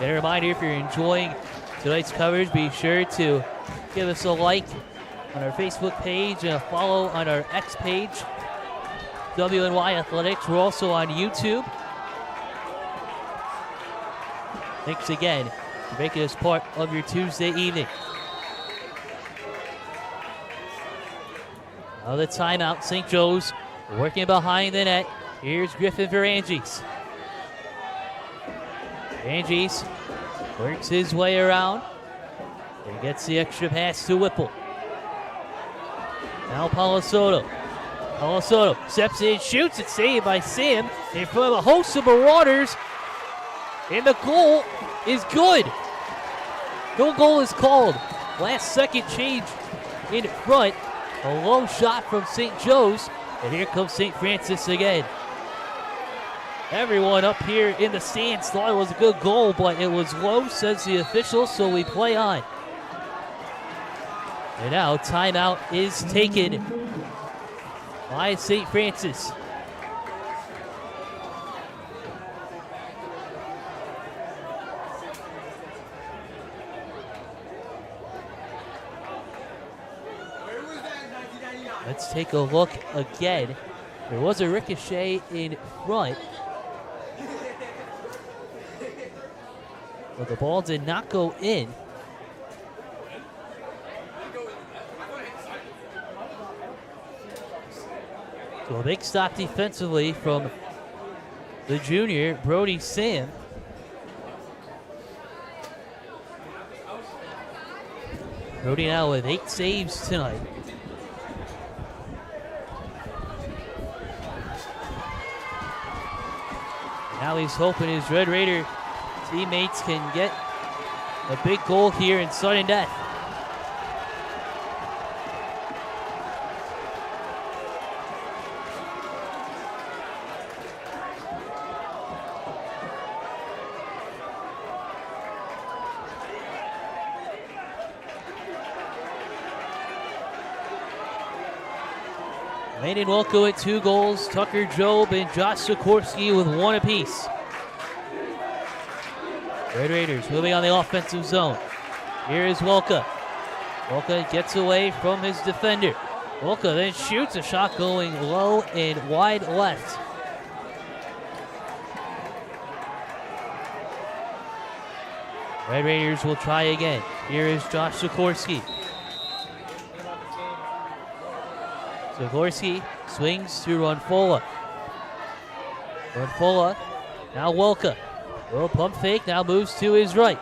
And a reminder, if you're enjoying tonight's coverage, be sure to give us a like on our Facebook page and a follow on our X page, WNY Athletics. We're also on YouTube. Thanks again for making us part of your Tuesday evening. Now the timeout, St. Joe's working behind the net. Here's Griffin Varanges. Varanges works his way around and gets the extra pass to Whipple. Now Palasoto. Palasoto steps in, shoots it, saved by Sam in front of a host of Marauders. And the goal is good. No goal is called. Last second change in front. A low shot from St. Joe's. And here comes St. Francis again. Everyone up here in the stands thought it was a good goal, but it was low, says the official, so we play on. And now timeout is taken by St. Francis. Let's take a look again. There was a ricochet in front, but the ball did not go in. So a big stop defensively from the junior, Brody Sam. Brody now with 8 saves tonight. Now he's hoping his Red Raider teammates can get a big goal here in sudden death. Landon Wilco with 2 goals, Tucker Job and Josh Sikorsky with 1 apiece. Red Raiders moving on the offensive zone. Here is Wilka. Wilka gets away from his defender. Wilka then shoots, a shot going low and wide left. Red Raiders will try again. Here is Josh Sikorsky. Sikorsky swings to Ronfola. Ronfola, now Wilka. Little pump fake, now moves to his right.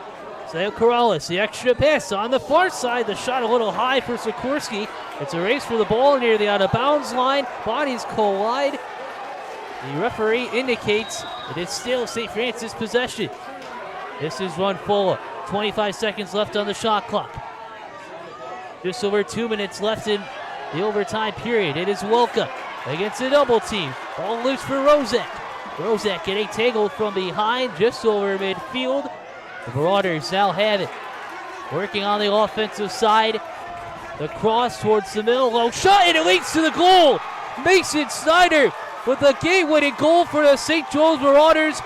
Sam Corrales, the extra pass on the far side. The shot a little high for Sikorsky. It's a race for the ball near the out-of-bounds line. Bodies collide. The referee indicates it is still St. Francis possession. This is Ronfola. 25 seconds left on the shot clock. Just over 2 minutes left in the overtime period. It is Wilka against a double team. Ball loose for Rozak. Rozak getting tangled from behind just over midfield. The Marauders now have it. Working on the offensive side. The cross towards the middle. Low shot, and it leads to the goal. Mason Snyder with the game-winning goal for the St. Joe's Marauders.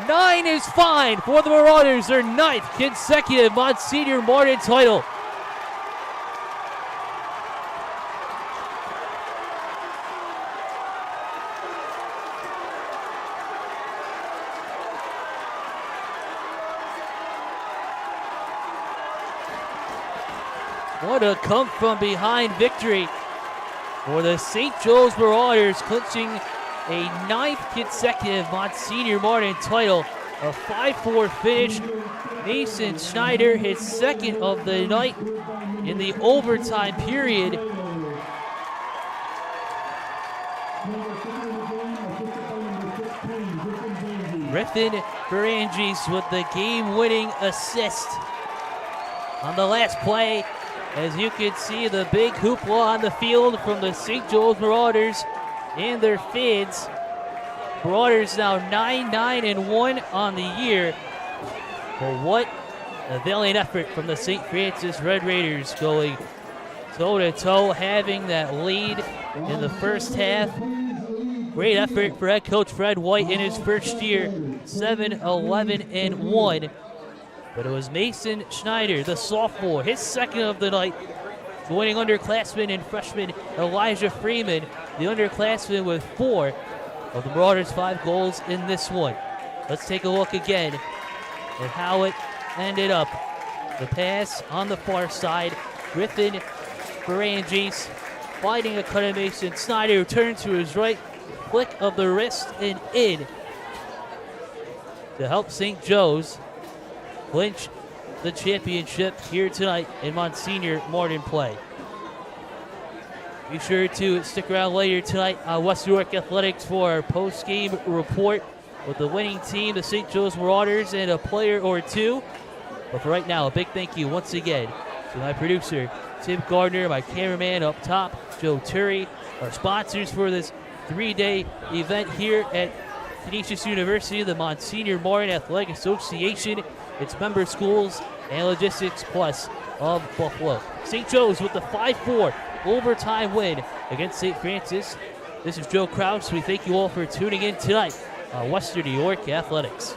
9 is fine for the Marauders, their 9th consecutive Monsignor Martin title. What a come-from-behind victory for the St. Joe's Marauders, clinching a 9th consecutive Monsignor Martin title. A 5-4 finish. Mason Schneider, his 2nd of the night in the overtime period. Griffin Varanges with the game-winning assist on the last play. As you can see, the big hoopla on the field from the St. Joe's Marauders and their fans. Marauders now 9-9-1 on the year. But what a valiant effort from the St. Francis Red Raiders, going toe-to-toe, having that lead in the first half. Great effort for head coach Fred White in his first year, 7-11-1. But it was Mason Schneider, the sophomore, his 2nd of the night, Joining underclassmen and freshman Elijah Freeman, the underclassmen with 4 of the Marauders' 5 goals in this one. Let's take a look again at how it ended up. The pass on the far side. Griffin Ferrangis finding a cut of Mason Snyder, who turns to his right. Flick of the wrist and in to help St. Joe's clinch the championship here tonight in Monsignor Martin play. Be sure to stick around later tonight on West New York Athletics for our post-game report with the winning team, the St. Joe's Marauders, and a player or two. But for right now, a big thank you once again to my producer, Tim Gardner, my cameraman up top, Joe Turry, our sponsors for this 3-day event here at Canisius University, the Monsignor Martin Athletic Association, its member schools, and Logistics Plus of Buffalo. St. Joe's with the 5-4 overtime win against St. Francis. This is Joe Kraus. We thank you all for tuning in tonight on Western New York Athletics.